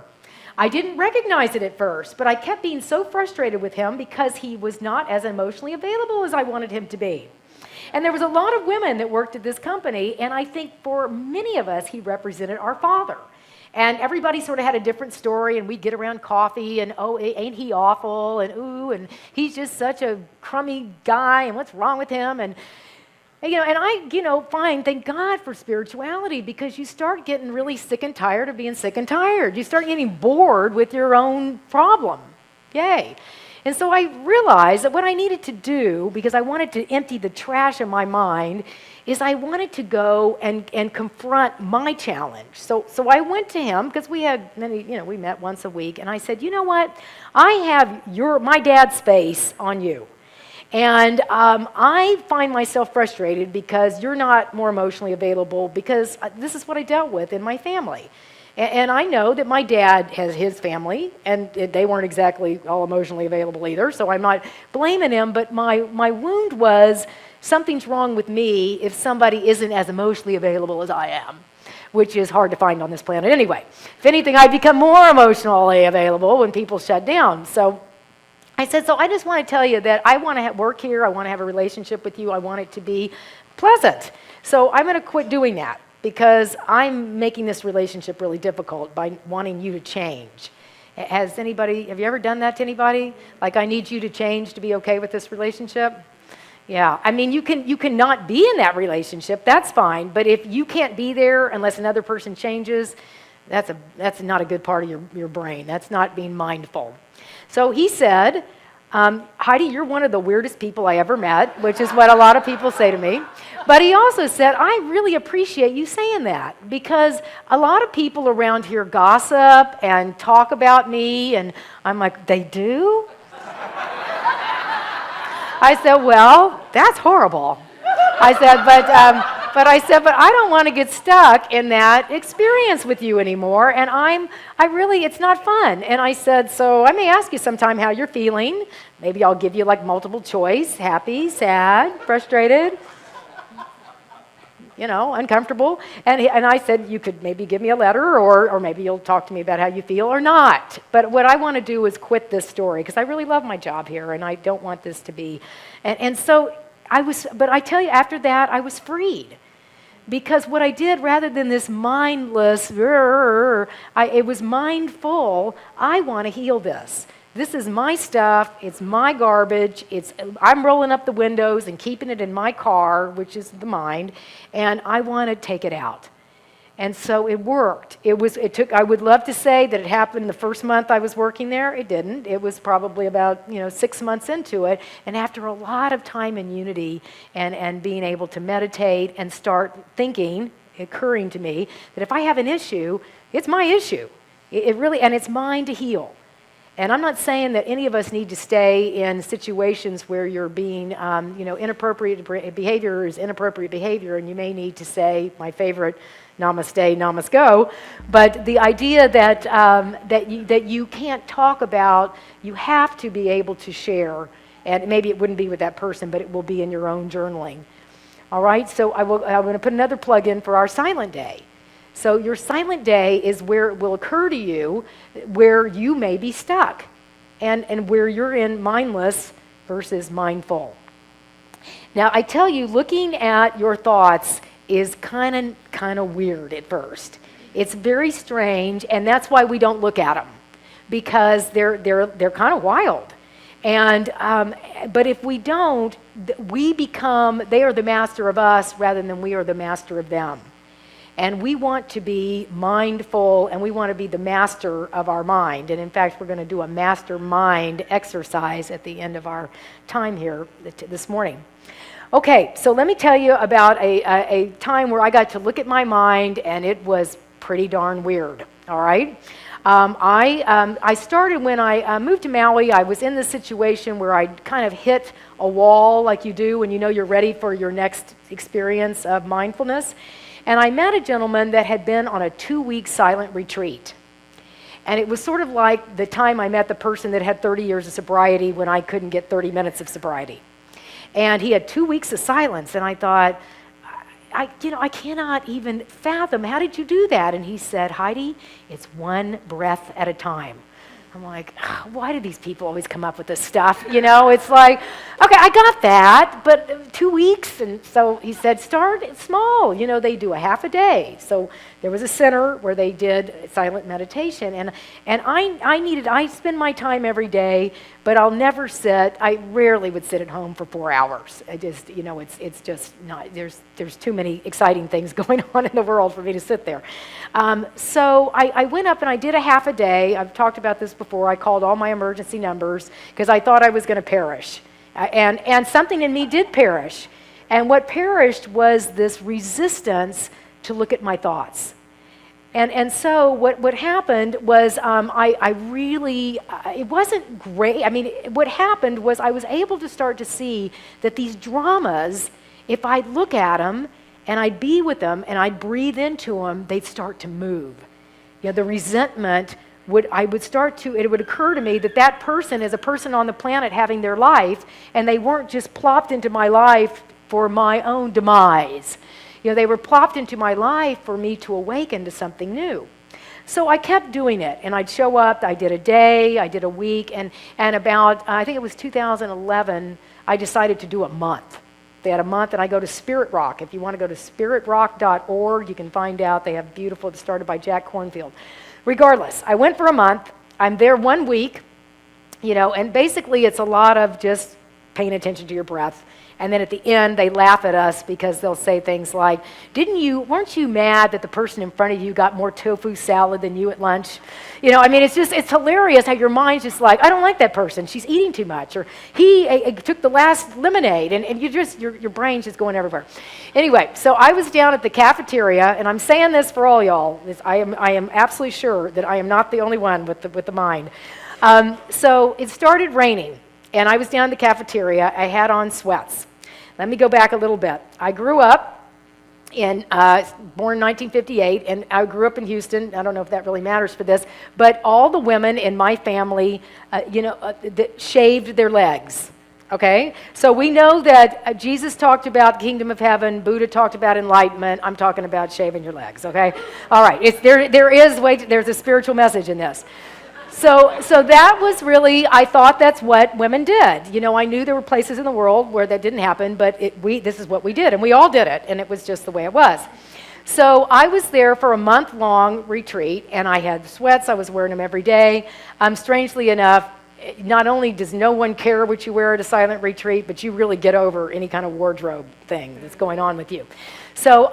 I didn't recognize it at first, but I kept being so frustrated with him because he was not as emotionally available as I wanted him to be. And there was a lot of women that worked at this company, and I think for many of us, he represented our father. And everybody sort of had a different story, and we'd get around coffee, and oh, ain't he awful, and ooh, and he's just such a crummy guy, and what's wrong with him? And I thank God for spirituality, because you start getting really sick and tired of being sick and tired. You start getting bored with your own problem. Yay. And so I realized that what I needed to do, because I wanted to empty the trash in my mind, is I wanted to go and confront my challenge. So I went to him, because we had we met once a week, and I said, you know what? I have my dad's space on you. And I find myself frustrated because you're not more emotionally available, because this is what I dealt with in my family. And I know that my dad has his family, and they weren't exactly all emotionally available either, so I'm not blaming him, but my wound was something's wrong with me if somebody isn't as emotionally available as I am, which is hard to find on this planet anyway. If anything, I become more emotionally available when people shut down. So I said, so I just want to tell you that I want to work here. I want to have a relationship with you. I want it to be pleasant. So I'm going to quit doing that because I'm making this relationship really difficult by wanting you to change. Have you ever done that to anybody? Like, I need you to change to be okay with this relationship? Yeah, I mean, you can not be in that relationship, that's fine, but if you can't be there unless another person changes, that's not a good part of your brain. That's not being mindful. So he said, Heidi, you're one of the weirdest people I ever met, which is what a lot of people say to me. But he also said, I really appreciate you saying that because a lot of people around here gossip and talk about me, and I'm like, they do? I said, well, that's horrible. I said, but I don't want to get stuck in that experience with you anymore, and it's not fun. And I said, so I may ask you sometime how you're feeling. Maybe I'll give you like multiple choice, happy, sad, frustrated, uncomfortable. And I said, you could maybe give me a letter, or maybe you'll talk to me about how you feel or not. But what I want to do is quit this story because I really love my job here, and I don't want this to be. And so but I tell you, after that, I was freed. Because what I did, rather than this mindless, it was mindful, I want to heal this. This is my stuff, it's my garbage, I'm rolling up the windows and keeping it in my car, which is the mind, and I want to take it out. And so it worked. I would love to say that it happened the first month I was working there. It didn't. It was probably about 6 months into it. And after a lot of time in unity and being able to meditate and start thinking, occurring to me, that if I have an issue, it's my issue. It really, and it's mine to heal. And I'm not saying that any of us need to stay in situations where you're being, inappropriate behavior is inappropriate behavior, and you may need to say, my favorite, namaste, namasko. But the idea that you can't talk about, you have to be able to share, and maybe it wouldn't be with that person, but it will be in your own journaling. All right, so I'm going to put another plug in for our silent day. So your silent day is where it will occur to you where you may be stuck and where you're in mindless versus mindful. Now, I tell you, looking at your thoughts is kind of weird at first. It's very strange, and that's why we don't look at them, because they're kind of wild. And but if we don't, they are the master of us rather than we are the master of them. And we want to be mindful, and we want to be the master of our mind. And in fact, we're going to do a master mind exercise at the end of our time here this morning. Okay, so let me tell you about a time where I got to look at my mind, and it was pretty darn weird, all right? I started when I moved to Maui. I was in this situation where I kind of hit a wall like you do when you know you're ready for your next experience of mindfulness. And I met a gentleman that had been on a 2-week silent retreat. And it was sort of like the time I met the person that had 30 years of sobriety when I couldn't get 30 minutes of sobriety. And he had 2 weeks of silence, and I thought, I cannot even fathom, how did you do that? And he said, Heidi, it's one breath at a time. I'm like, why do these people always come up with this stuff? It's like, okay, I got that, but 2 weeks. And so he said, start small. They do a half a day. So there was a center where they did silent meditation. And I spend my time every day, but I'll never sit. I rarely would sit at home for 4 hours. I just, it's just not, there's too many exciting things going on in the world for me to sit there. So I went up and I did a half a day. I've talked about this before. I called all my emergency numbers because I thought I was going to perish. And something in me did perish. And what perished was this resistance to look at my thoughts. And so what happened was it wasn't great. I mean, what happened was I was able to start to see that these dramas, if I'd look at them and I'd be with them and I'd breathe into them, they'd start to move. The resentment it would occur to me that person is a person on the planet having their life, and they weren't just plopped into my life for my own demise. They were plopped into my life for me to awaken to something new. So I kept doing it, and I'd show up, I did a day, I did a week, and about, I think it was 2011, I decided to do a month. They had a month, and I go to Spirit Rock. If you want to go to spiritrock.org, you can find out. They have beautiful, it's started by Jack Kornfield. Regardless, I went for a month. I'm there 1 week, and basically it's a lot of just paying attention to your breath. And then at the end, they laugh at us because they'll say things like, weren't you mad that the person in front of you got more tofu salad than you at lunch? It's hilarious how your mind's just like, I don't like that person. She's eating too much. Or he took the last lemonade. And your brain's just going everywhere. Anyway, so I was down at the cafeteria, and I'm saying this for all y'all. I am absolutely sure that I am not the only one with the mind. So it started raining. And I was down in the cafeteria. I had on sweats. Let me go back a little bit. I grew up born in 1958, and I grew up in Houston. I don't know if that really matters for this, but all the women in my family, that shaved their legs. Okay? So we know that Jesus talked about the kingdom of heaven, Buddha talked about enlightenment. I'm talking about shaving your legs, okay? All right. There's a spiritual message in this. So that was really, I thought that's what women did. I knew there were places in the world where that didn't happen, but this is what we did, and we all did it, and it was just the way it was. So I was there for a month-long retreat, and I had sweats. I was wearing them every day. Strangely enough, not only does no one care what you wear at a silent retreat, but you really get over any kind of wardrobe thing that's going on with you. So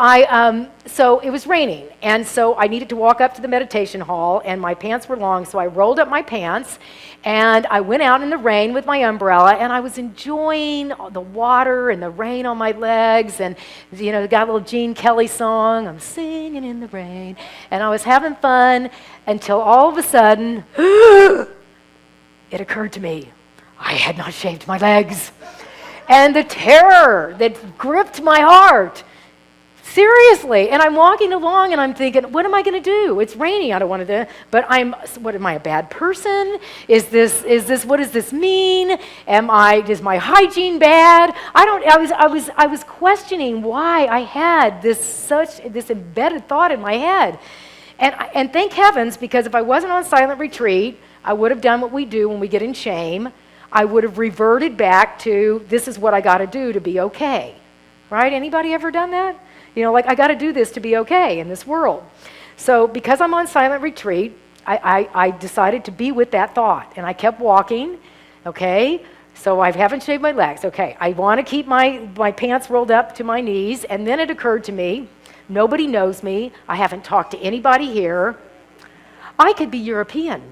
so it was raining, and so I needed to walk up to the meditation hall, and my pants were long, so I rolled up my pants, and I went out in the rain with my umbrella, and I was enjoying the water and the rain on my legs, and got a little Gene Kelly song, I'm singing in the rain, and I was having fun until all of a sudden, it occurred to me, I had not shaved my legs. And the terror that gripped my heart, seriously. And I'm walking along and I'm thinking, what am I going to do? It's raining, I don't want to do, but what, am I a bad person? What does this mean? Is my hygiene bad? I was questioning why I had this embedded thought in my head. And thank heavens, because if I wasn't on silent retreat, I would have done what we do when we get in shame. I would have reverted back to, this is what I got to do to be okay. Right? Anybody ever done that? I got to do this to be okay in this world. So because I'm on silent retreat, I decided to be with that thought. And I kept walking, okay? So I haven't shaved my legs. Okay, I want to keep my pants rolled up to my knees. And then it occurred to me, nobody knows me. I haven't talked to anybody here. I could be European.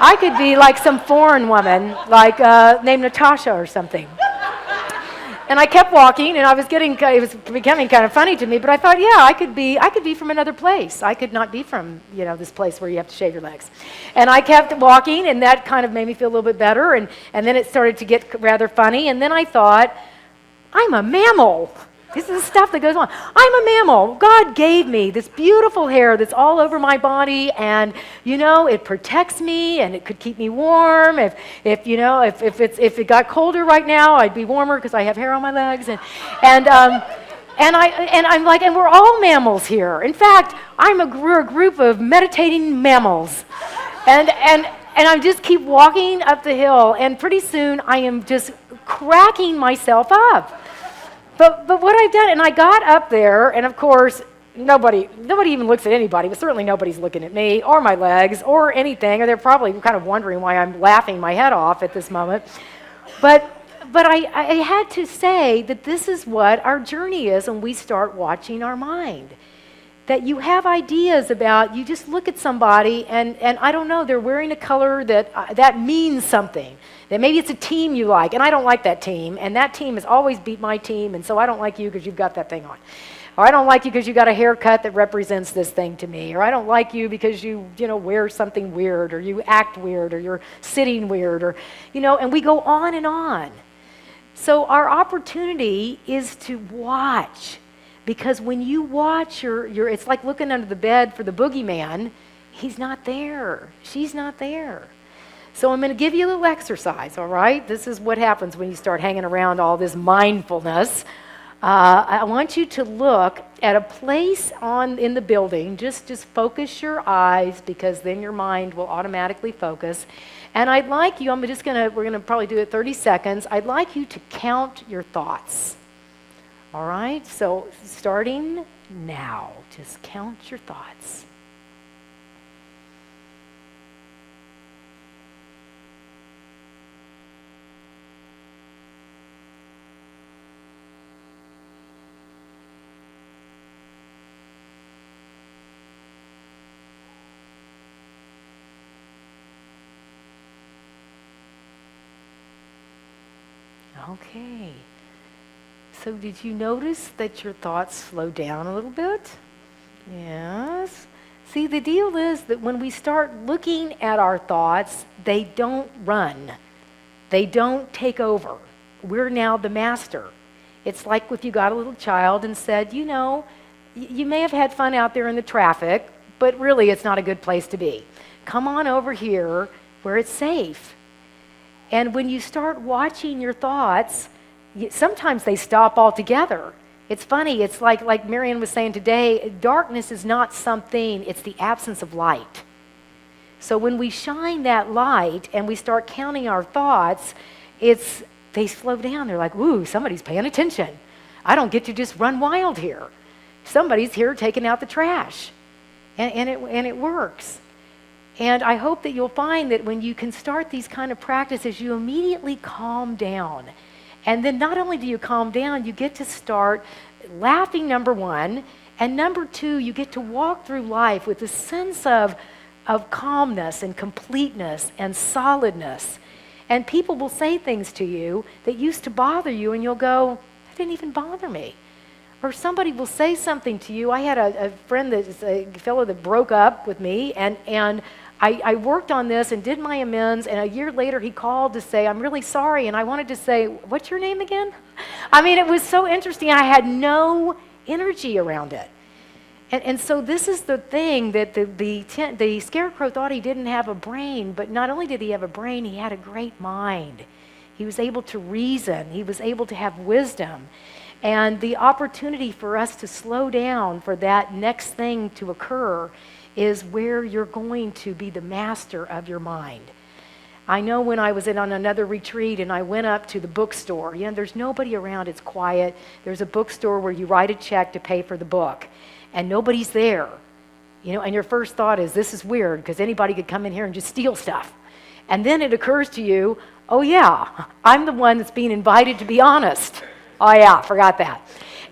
I could be like some foreign woman, like named Natasha or something. And I kept walking, and it was becoming kind of funny to me, but I thought, yeah, I could be from another place. I could not be from, this place where you have to shave your legs. And I kept walking, and that kind of made me feel a little bit better, and then it started to get rather funny, and then I thought, I'm a mammal. This is the stuff that goes on. I'm a mammal. God gave me this beautiful hair that's all over my body, and it protects me, and it could keep me warm. If it got colder right now, I'd be warmer because I have hair on my legs, and I'm like, and we're all mammals here. In fact, we're a group of meditating mammals, and I just keep walking up the hill, and pretty soon I am just cracking myself up. But what I've done, and I got up there, and of course, nobody even looks at anybody, but certainly nobody's looking at me or my legs or anything, or they're probably kind of wondering why I'm laughing my head off at this moment. But I had to say that this is what our journey is when we start watching our mind. That you have ideas about, you just look at somebody, and I don't know, they're wearing a color that means something. That maybe it's a team you like, and I don't like that team, and that team has always beat my team, and so I don't like you because you've got that thing on. Or I don't like you because you got a haircut that represents this thing to me. Or I don't like you because you wear something weird, or you act weird, or you're sitting weird, or, and we go on and on. So our opportunity is to watch. Because when you watch, it's like looking under the bed for the boogeyman. He's not there. She's not there. So I'm going to give you a little exercise, all right? This is what happens when you start hanging around all this mindfulness. I want you to look at a place in the building. Just focus your eyes, because then your mind will automatically focus. And I'd like you, we're gonna probably do it 30 seconds. I'd like you to count your thoughts. All right, so starting now, just count your thoughts. Okay. So did you notice that your thoughts slow down a little bit? Yes. See, the deal is that when we start looking at our thoughts, they don't run. They don't take over. We're now the master. It's like if you got a little child and said, you know, you may have had fun out there in the traffic, but really it's not a good place to be. Come on over here where it's safe. And when you start watching your thoughts, sometimes they stop altogether. It's funny, it's like Marianne was saying today, darkness is not something, it's the absence of light. So when we shine that light and we start counting our thoughts, they slow down. They're like, ooh, somebody's paying attention. I don't get to just run wild here. Somebody's here taking out the trash. And it works. And I hope that you'll find that when you can start these kind of practices, you immediately calm down. And then not only do you calm down, you get to start laughing, number one, and number two, you get to walk through life with a sense of calmness and completeness and solidness. And people will say things to you that used to bother you, and you'll go, that didn't even bother me. Or somebody will say something to you. I had a friend, a fellow that broke up with me, and I worked on this and did my amends, and a year later he called to say, I'm really sorry, and I wanted to say, what's your name again? I mean, it was so interesting. I had no energy around it. And so this is the thing that the scarecrow thought he didn't have a brain, but not only did he have a brain, he had a great mind. He was able to reason. He was able to have wisdom. And the opportunity for us to slow down for that next thing to occur is where you're going to be the master of your mind. I know when I was on another retreat and I went up to the bookstore, there's nobody around, it's quiet. There's a bookstore where you write a check to pay for the book, and nobody's there. And your first thought is, this is weird, because anybody could come in here and just steal stuff. And then it occurs to you, oh yeah, I'm the one that's being invited to be honest. Oh yeah, forgot that.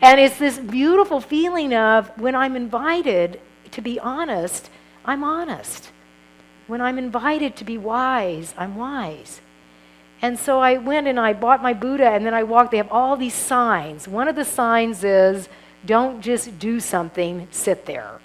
And it's this beautiful feeling of when I'm invited to be honest, I'm honest. When I'm invited to be wise, I'm wise. And so I went and I bought my Buddha, and then I walked. They have all these signs. One of the signs is, don't just do something, sit there.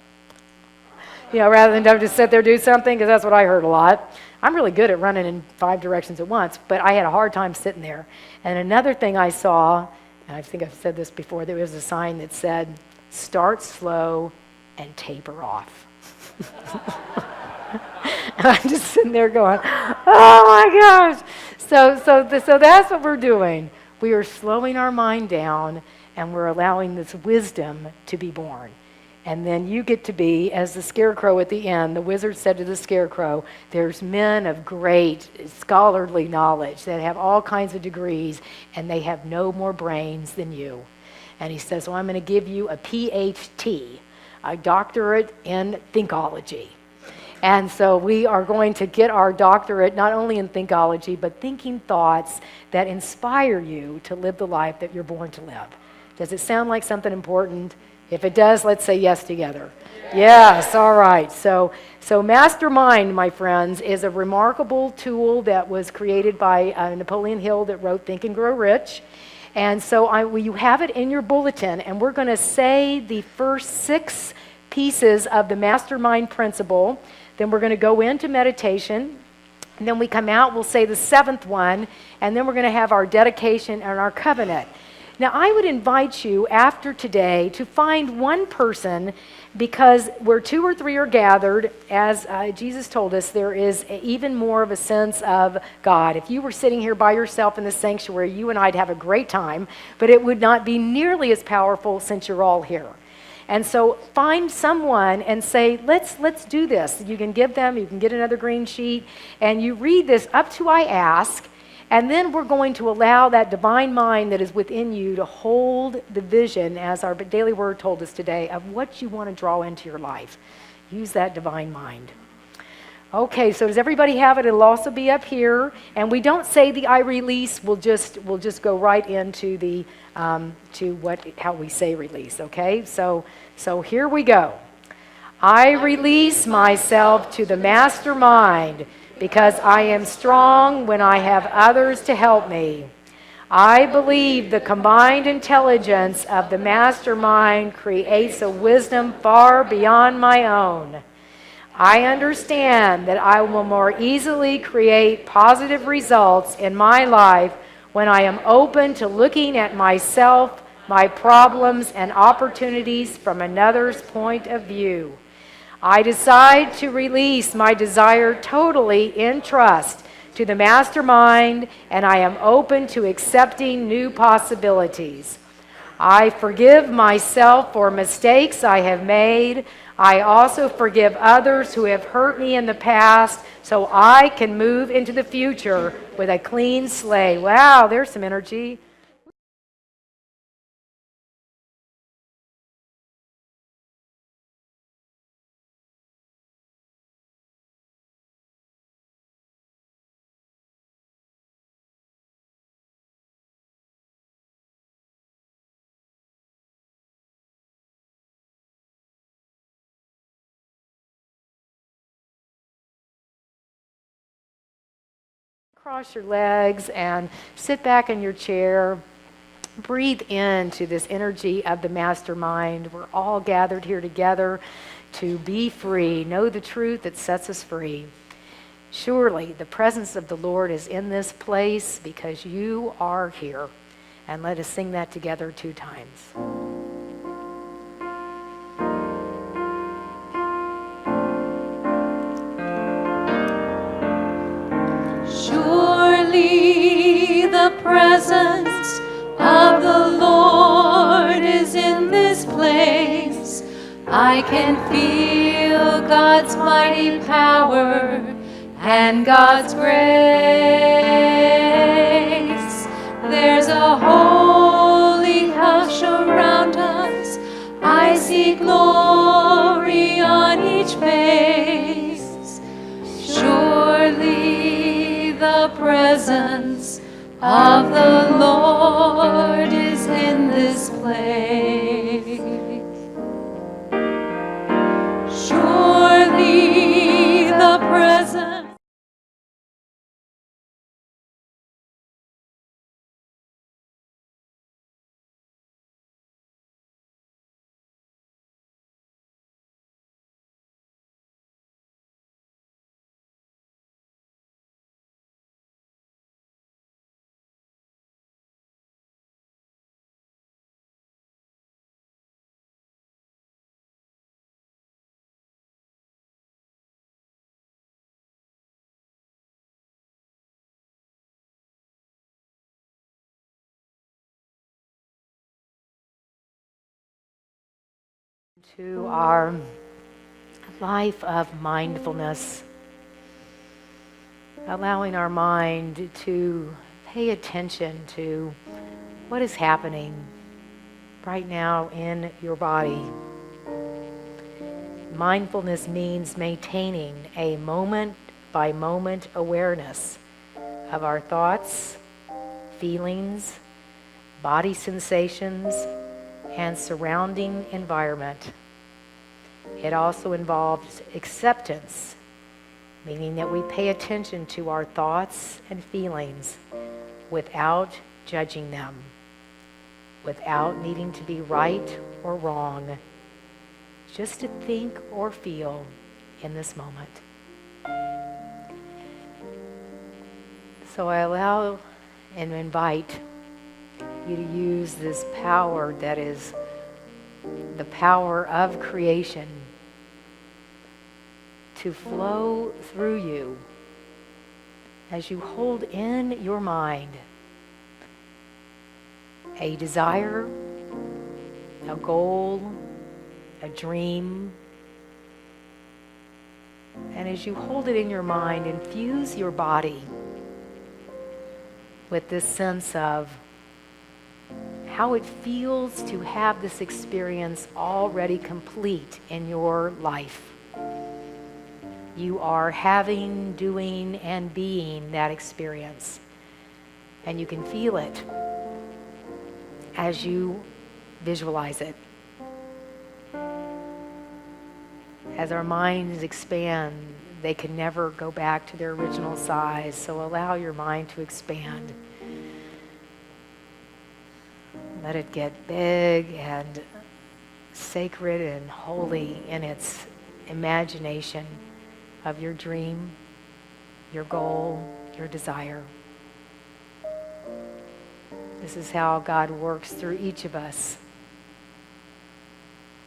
Rather than don't just sit there, do something, because that's what I heard a lot. I'm really good at running in 5 directions at once, but I had a hard time sitting there. And another thing I saw, and I think I've said this before, there was a sign that said, start slow and taper off. And I'm just sitting there going, oh my gosh. So that's what we're doing. We are slowing our mind down, and we're allowing this wisdom to be born. And then you get to be, as the scarecrow at the end, the wizard said to the scarecrow, there's men of great scholarly knowledge that have all kinds of degrees, and they have no more brains than you. And he says, well, I'm going to give you a PhD, a doctorate in thinkology. And so we are going to get our doctorate not only in thinkology, but thinking thoughts that inspire you to live the life that you're born to live. Does it sound like something important? If it does, let's say yes together. Yes, all right. So Mastermind, my friends, is a remarkable tool that was created by Napoleon Hill that wrote Think and Grow Rich. And so you have it in your bulletin, and we're going to say the first 6 pieces of the Mastermind principle. Then we're going to go into meditation. And then we come out, we'll say the 7th one, and then we're going to have our dedication and our covenant. Now, I would invite you after today to find one person, because where two or three are gathered, as Jesus told us, there is even more of a sense of God. If you were sitting here by yourself in the sanctuary, you and I'd have a great time, but it would not be nearly as powerful since you're all here. And so find someone and say, let's do this. You can give them, you can get another green sheet, and you read this up to I ask, and then we're going to allow that divine mind that is within you to hold the vision, as our daily word told us today, of what you want to draw into your life. Use that divine mind. Okay, so does everybody have it? It'll also be up here. And we don't say the I release, we'll just go right into the how we say release, okay? So here we go. I release myself to the mastermind, because I am strong when I have others to help me. I believe the combined intelligence of the mastermind creates a wisdom far beyond my own. I understand that I will more easily create positive results in my life when I am open to looking at myself, my problems, and opportunities from another's point of view. I decide to release my desire totally in trust to the mastermind, and I am open to accepting new possibilities. I forgive myself for mistakes I have made. I also forgive others who have hurt me in the past, so I can move into the future with a clean slate. Wow, there's some energy. Cross your legs and sit back in your chair. Breathe into this energy of the mastermind. We're all gathered here together to be free, know the truth that sets us free. Surely the presence of the Lord is in this place because you are here. And let us sing that together 2 times. Surely the presence of the Lord is in this place. I can feel God's mighty power and God's grace. There's a holy hush around us. I see glory on each face. Surely the presence of the Lord is in this place. Surely the presence to our life of mindfulness, allowing our mind to pay attention to what is happening right now in your body. Mindfulness means maintaining a moment-by-moment awareness of our thoughts, feelings, body sensations, and surrounding environment. It also involves acceptance, meaning that we pay attention to our thoughts and feelings without judging them, without needing to be right or wrong, just to think or feel in this moment. So I allow and invite you to use this power that is the power of creation to flow through you as you hold in your mind a desire, a goal, a dream. And as you hold it in your mind, infuse your body with this sense of how it feels to have this experience already complete in your life. You are having, doing, and being that experience. And you can feel it as you visualize it. As our minds expand, they can never go back to their original size, so allow your mind to expand. Let it get big and sacred and holy in its imagination of your dream, your goal, your desire. This is how God works through each of us,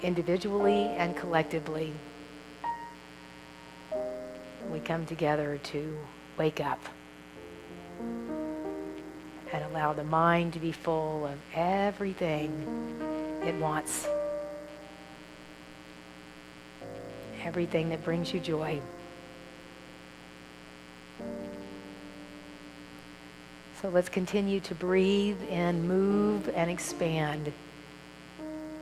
individually and collectively. We come together to wake up and allow the mind to be full of everything it wants, everything that brings you joy. So let's continue to breathe and move and expand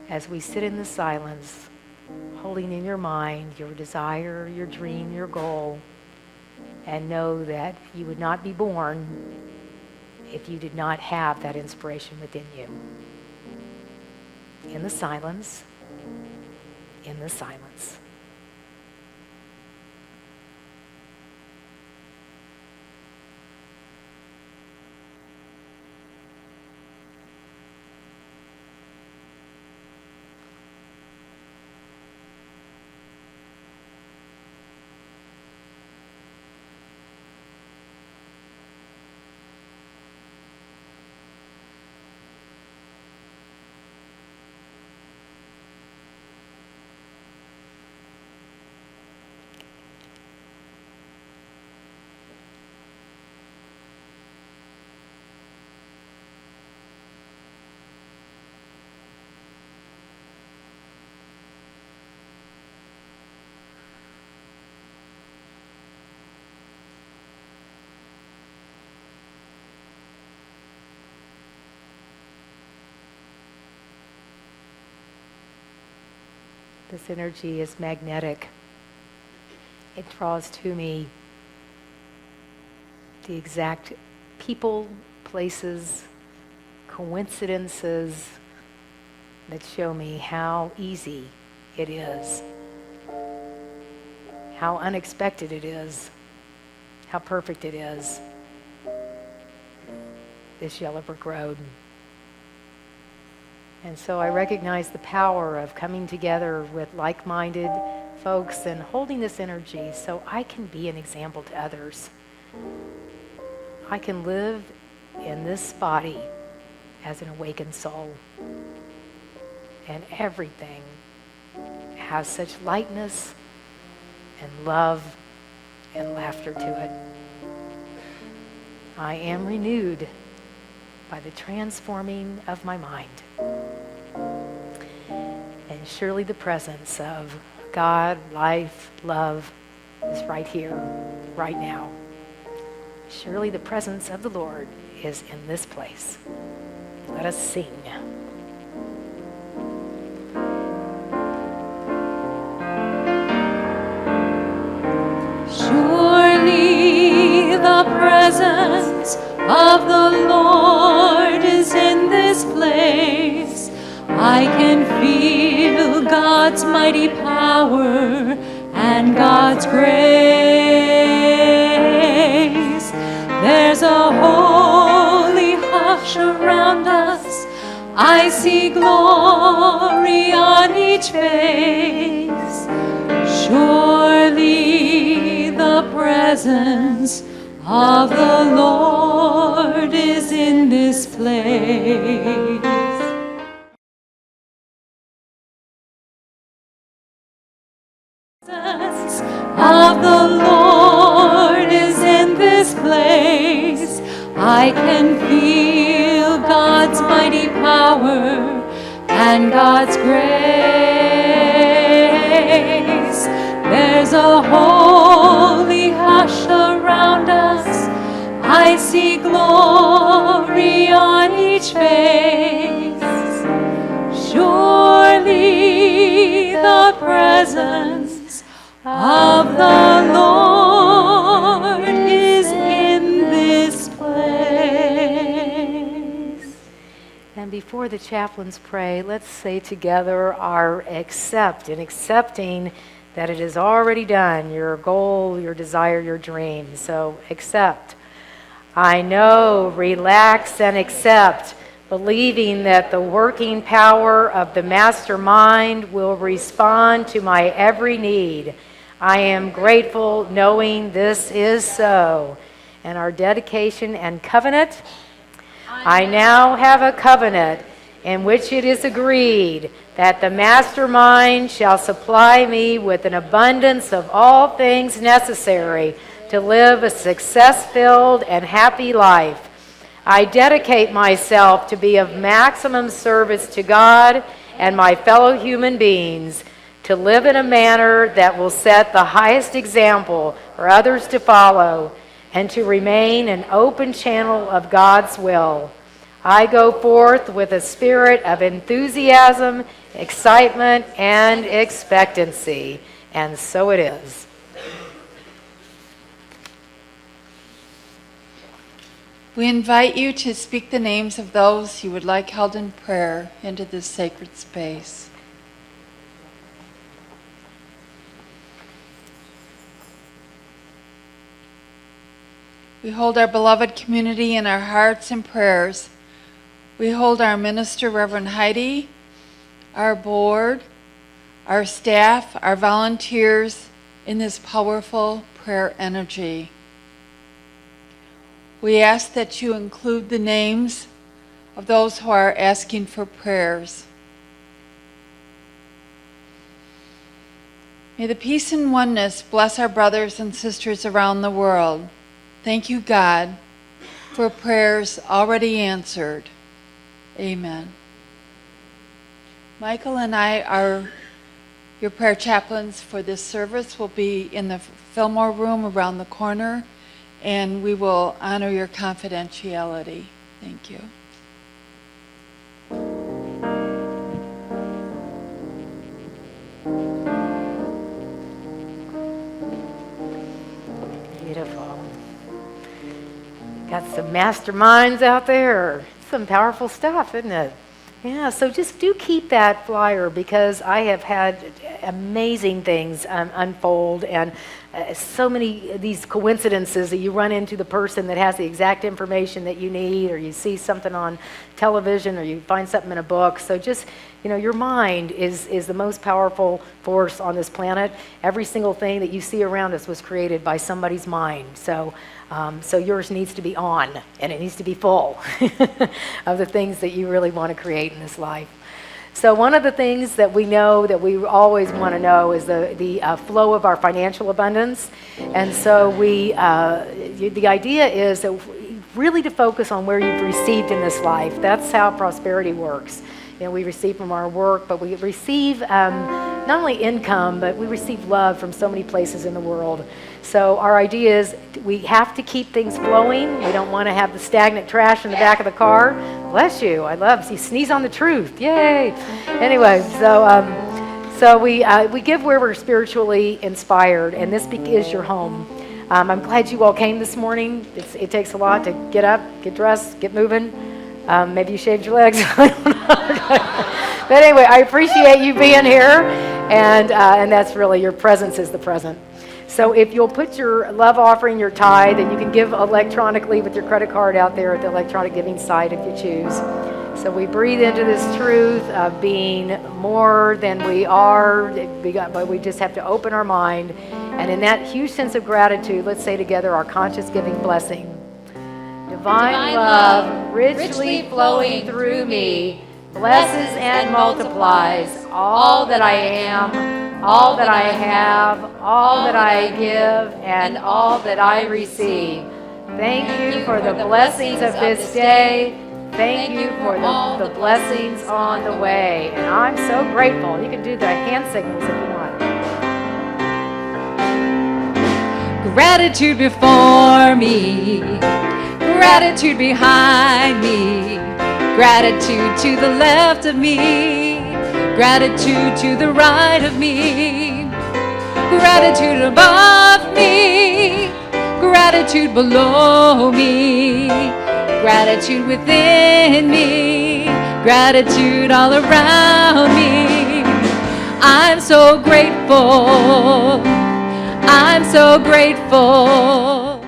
as we sit in the silence, holding in your mind your desire, your dream, your goal, and know that you would not be born if you did not have that inspiration within you. In the silence, in the silence. This energy is magnetic. It draws to me the exact people, places, coincidences that show me how easy it is, how unexpected it is, how perfect it is, this yellow brick road. And so I recognize the power of coming together with like-minded folks and holding this energy so I can be an example to others. I can live in this body as an awakened soul. And everything has such lightness and love and laughter to it. I am renewed by the transforming of my mind. And surely the presence of God, life, love is right here, right now. Surely the presence of the Lord is in this place. Let us sing. Surely the presence of the Lord is in this place. I can feel God's mighty power and God's grace. There's a holy hush around us. I see glory on each face. Surely the presence of the Lord is in this place. Presence of the Lord is in this place. I can feel God's mighty power and God's grace. There's a holy hush around us. I see glory on each face. Surely the presence of the Lord is in this place. And before the chaplains pray, let's say together our accept, in accepting that it is already done, your goal, your desire, your dream. So accept. I know, relax and accept, believing that the working power of the mastermind will respond to my every need. I am grateful knowing this is so. And our dedication and covenant. I now have a covenant in which it is agreed that the mastermind shall supply me with an abundance of all things necessary to live a success-filled and happy life. I dedicate myself to be of maximum service to God and my fellow human beings, to live in a manner that will set the highest example for others to follow, and to remain an open channel of God's will. I go forth with a spirit of enthusiasm, excitement, and expectancy. And so it is. We invite you to speak the names of those you would like held in prayer into this sacred space. We hold our beloved community in our hearts and prayers. We hold our minister, Reverend Heidi, our board, our staff, our volunteers in this powerful prayer energy. We ask that you include the names of those who are asking for prayers. May the peace and oneness bless our brothers and sisters around the world. Thank you, God, for prayers already answered. Amen. Michael and I are your prayer chaplains for this service. We'll be in the Fillmore room around the corner, and we will honor your confidentiality. Thank you. Beautiful. Got some masterminds out there. Some powerful stuff, isn't it? Yeah, so just do keep that flyer, because I have had amazing things unfold, and so many of these coincidences that you run into the person that has the exact information that you need, or you see something on television, or you find something in a book. So just, your mind is the most powerful force on this planet. Every single thing that you see around us was created by somebody's mind. So yours needs to be on, and it needs to be full of the things that you really want to create in this life. So one of the things that we know that we always want to know is the flow of our financial abundance. And so the idea is that really to focus on where you've received in this life. That's how prosperity works. We receive from our work, but we receive not only income, but we receive love from so many places in the world. So our idea is we have to keep things flowing. We don't want to have the stagnant trash in the back of the car. Bless you. I love, you sneeze on the truth. Yay. Anyway, so we give where we're spiritually inspired, and this is your home. I'm glad you all came this morning. It takes a lot to get up, get dressed, get moving. Maybe you shaved your legs. I don't know. But anyway, I appreciate you being here, and that's really, your presence is the present. So if you'll put your love offering, your tithe, and you can give electronically with your credit card out there at the electronic giving site if you choose. So we breathe into this truth of being more than we are, but we just have to open our mind And in that huge sense of gratitude, let's say together our conscious giving blessing. Divine love, richly flowing through me, blesses and multiplies all that I am, all that I have, all that I give, and all that I receive. Thank you for the blessings of this day. Thank you for the blessings on the way. And I'm so grateful. You can do the hand signals if you want. Gratitude before me, gratitude behind me, gratitude to the left of me, gratitude to the right of me, gratitude above me, gratitude below me, gratitude within me, gratitude all around me. I'm so grateful. I'm so grateful.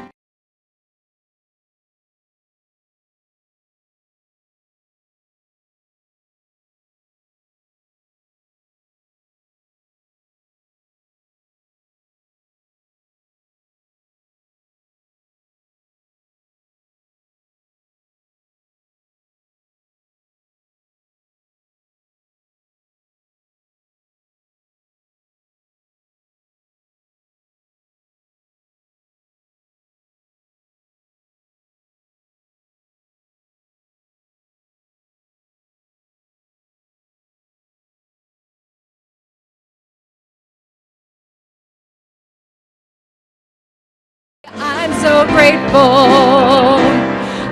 I'm so grateful.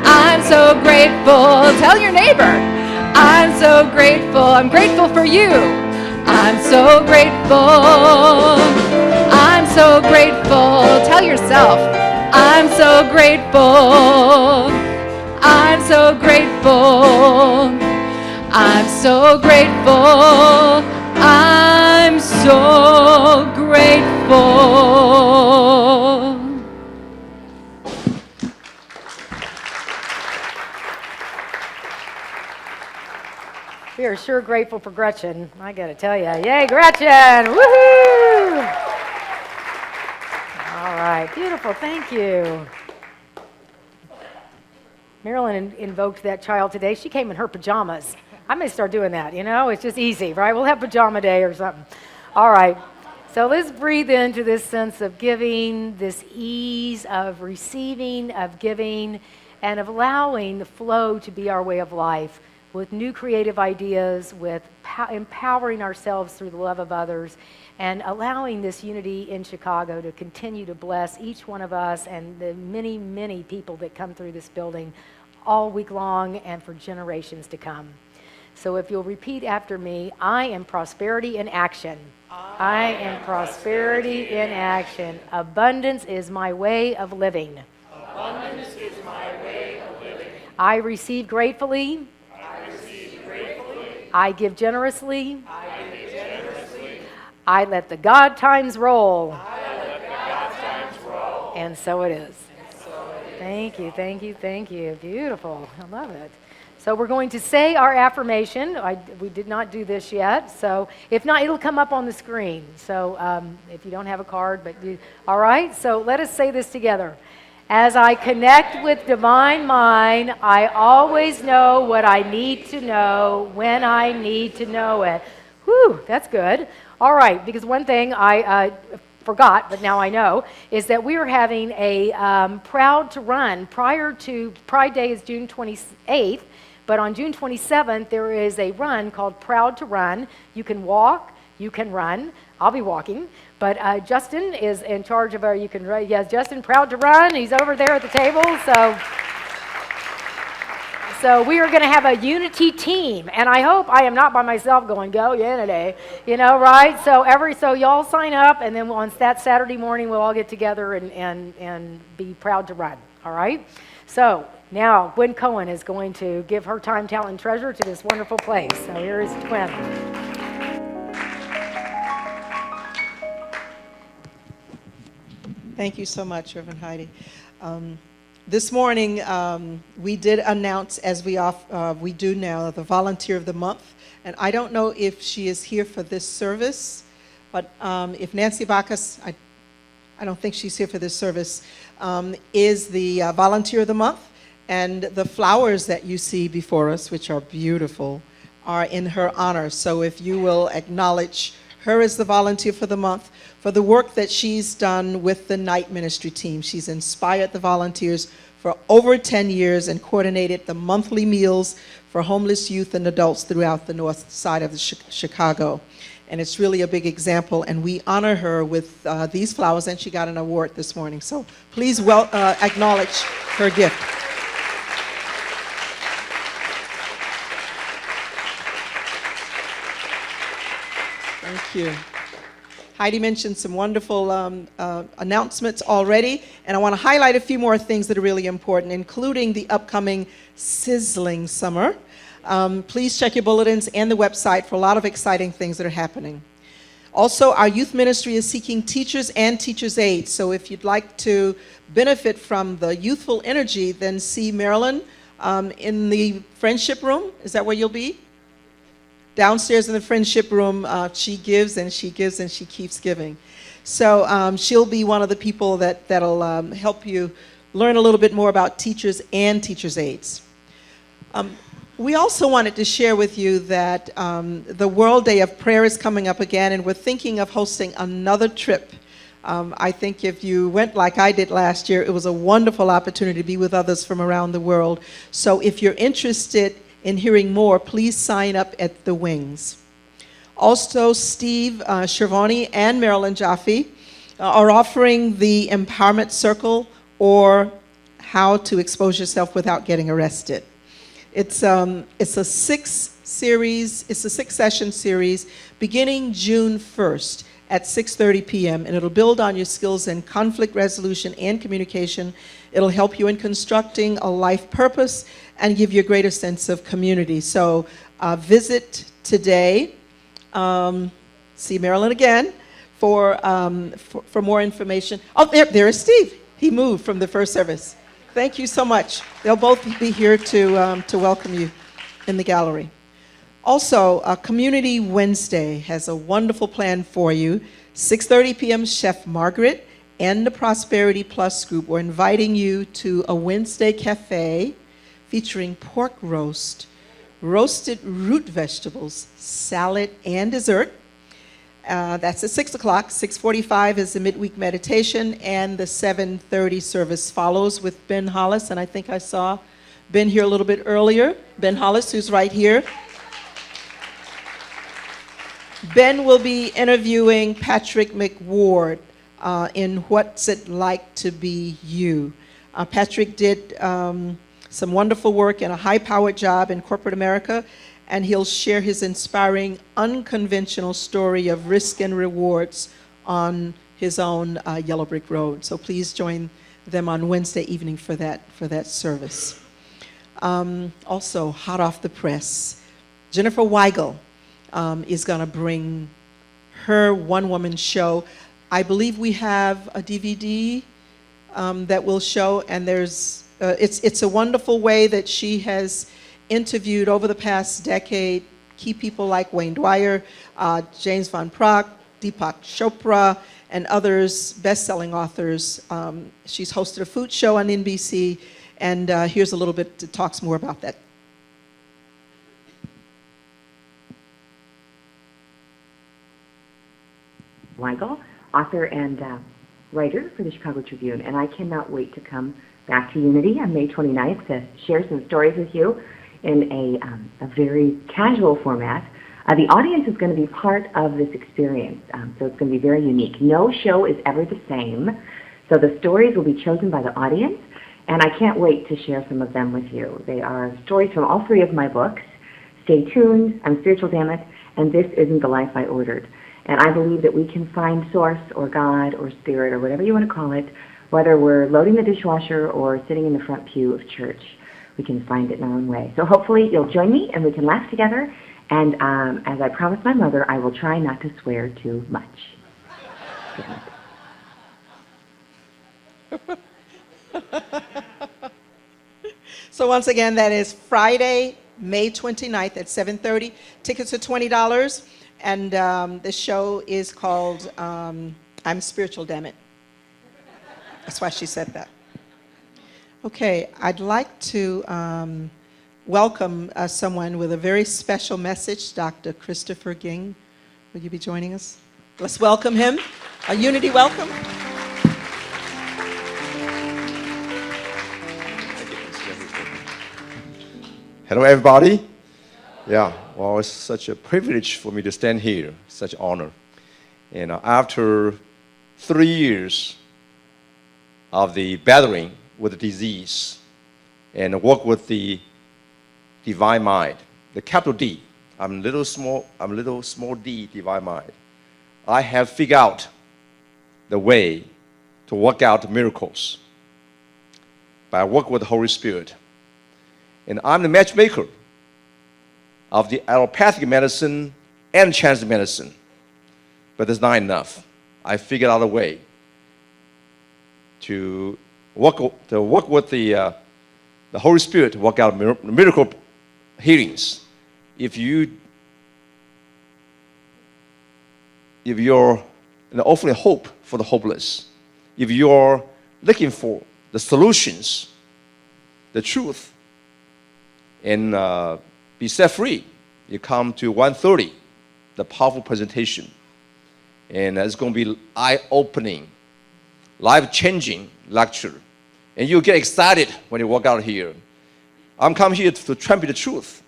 I'm so grateful. Tell your neighbor. I'm so grateful. I'm grateful for you. I'm so grateful. I'm so grateful. Tell yourself. I'm so grateful. I'm so grateful. I'm so grateful. I'm so grateful. We are sure grateful for Gretchen. I got to tell you. Yay, Gretchen! Woohoo! All right, beautiful. Thank you. Marilyn invoked that child today. She came in her pajamas. I may start doing that, It's just easy, right? We'll have pajama day or something. All right. So let's breathe into this sense of giving, this ease of receiving, of giving, and of allowing the flow to be our way of life with new creative ideas, with empowering ourselves through the love of others, and allowing this unity in Chicago to continue to bless each one of us and the many, many people that come through this building all week long and for generations to come. So if you'll repeat after me, I am prosperity in action. I am prosperity in action. Abundance is my way of living. Abundance is my way of living. I receive gratefully. I give generously. I let the God times roll. And so it is. Thank you, thank you, thank you. Beautiful. I love it. So we're going to say our affirmation. We did not do this yet. So if not, it'll come up on the screen. So if you don't have a card, all right? So let us say this together. As I connect with divine mind, I always know what I need to know when I need to know it. Whew, that's good. All right, because one thing I forgot, but now I know, is that we are having a Proud to Run. Prior to Pride Day is June 28th, but on June 27th, there is a run called Proud to Run. You can walk, you can run. I'll be walking. But Justin is in charge of our, yes, Justin, Proud to Run. He's over there at the table. So we are going to have a unity team. And I hope I am not by myself going, go unity, right? So y'all sign up. And then on that Saturday morning, we'll all get together and be proud to run. All right? So now Gwen Cohen is going to give her time, talent, and treasure to this wonderful place. So here is Gwen. Thank you so much, Reverend Heidi. This morning, we did announce, as we do now, the Volunteer of the Month. And I don't know if she is here for this service, but if Nancy Bacchus, I don't think she's here for this service, is the Volunteer of the Month. And the flowers that you see before us, which are beautiful, are in her honor. So if you will acknowledge her as the Volunteer for the Month for the work that she's done with the night ministry team. She's inspired the volunteers for over 10 years and coordinated the monthly meals for homeless youth and adults throughout the north side of Chicago. And it's really a big example, and we honor her with these flowers, and she got an award this morning. So please acknowledge her gift. Thank you. Heidi mentioned some wonderful announcements already, and I want to highlight a few more things that are really important, including the upcoming sizzling summer. Please check your bulletins and the website for a lot of exciting things that are happening. Also, our youth ministry is seeking teachers and teachers' aides, so if you'd like to benefit from the youthful energy, then see Marilyn in the friendship room. Is that where you'll be? Downstairs in the friendship room, she gives and she gives and she keeps giving. So she'll be one of the people that'll help you learn a little bit more about teachers and teachers' aides. We also wanted to share with you that the World Day of Prayer is coming up again, and we're thinking of hosting another trip. I think if you went like I did last year, it was a wonderful opportunity to be with others from around the world. So if you're interested in hearing more, please sign up at the Wings. Also, Steve Shervoni and Marilyn Jaffe are offering the Empowerment Circle, or How to Expose Yourself Without Getting Arrested. It's a six-session series beginning June 1st at 6:30 p.m. and it'll build on your skills in conflict resolution and communication. It'll help you in constructing a life purpose and give you a greater sense of community. So visit today. See Marilyn again for more information. Oh, there is Steve. He moved from the first service. Thank you so much. They'll both be here to welcome you in the gallery. Also, Community Wednesday has a wonderful plan for you. 6:30 p.m. Chef Margaret and the Prosperity Plus group are inviting you to a Wednesday cafe featuring pork roast, roasted root vegetables, salad, and dessert. That's at 6 o'clock. 6:45 is the midweek meditation, and the 7:30 service follows with Ben Hollis. And I think I saw Ben here a little bit earlier. Ben Hollis, who's right here. Ben will be interviewing Patrick McWard in What's It Like to Be You. Patrick did some wonderful work in a high-powered job in corporate America, and he'll share his inspiring, unconventional story of risk and rewards on his own Yellow Brick Road. So please join them on Wednesday evening for that service. Also, hot off the press, Jennifer Weigel is going to bring her one-woman show. I believe we have a DVD that will show, and it's a wonderful way that she has interviewed over the past decade key people like Wayne Dwyer, James Van Praagh, Deepak Chopra, and others, best-selling authors. She's hosted a food show on NBC, and here's a little bit that talks more about that. Weigel, author and writer for the Chicago Tribune, and I cannot wait to come back to Unity on May 29th to share some stories with you in a very casual format. The audience is going to be part of this experience, so it's going to be very unique. No show is ever the same, so the stories will be chosen by the audience, and I can't wait to share some of them with you. They are stories from all three of my books, Stay Tuned, I'm Spiritual Dammit, and This Isn't the Life I Ordered. And I believe that we can find source or God or spirit or whatever you want to call it, whether we're loading the dishwasher or sitting in the front pew of church. We can find it in our own way. So hopefully you'll join me and we can laugh together. And as I promised my mother, I will try not to swear too much. So once again, that is Friday, May 29th at 7:30. Tickets are $20. And the show is called I'm Spiritual Dammit. That's why she said that. Okay, I'd like to welcome someone with a very special message, Dr. Christopher Ging. Will you be joining us? Let's welcome him. A Unity welcome. Hello, everybody. Yeah, well, it's such a privilege for me to stand here, such an honor. And after 3 years of the battling with the disease and work with the divine mind, the capital D, I'm little small d divine mind. I have figured out the way to work out miracles by work with the Holy Spirit. And I'm the matchmaker of the allopathic medicine and Chinese medicine. But it's not enough. I figured out a way to work with the Holy Spirit to work out miracle healings. If you're offering hope for the hopeless, if you're looking for the solutions, the truth, and be set free, you come to 1:30, the powerful presentation. And it's going to be eye-opening, life-changing lecture. And you'll get excited when you walk out here. I'm come here to champion the truth.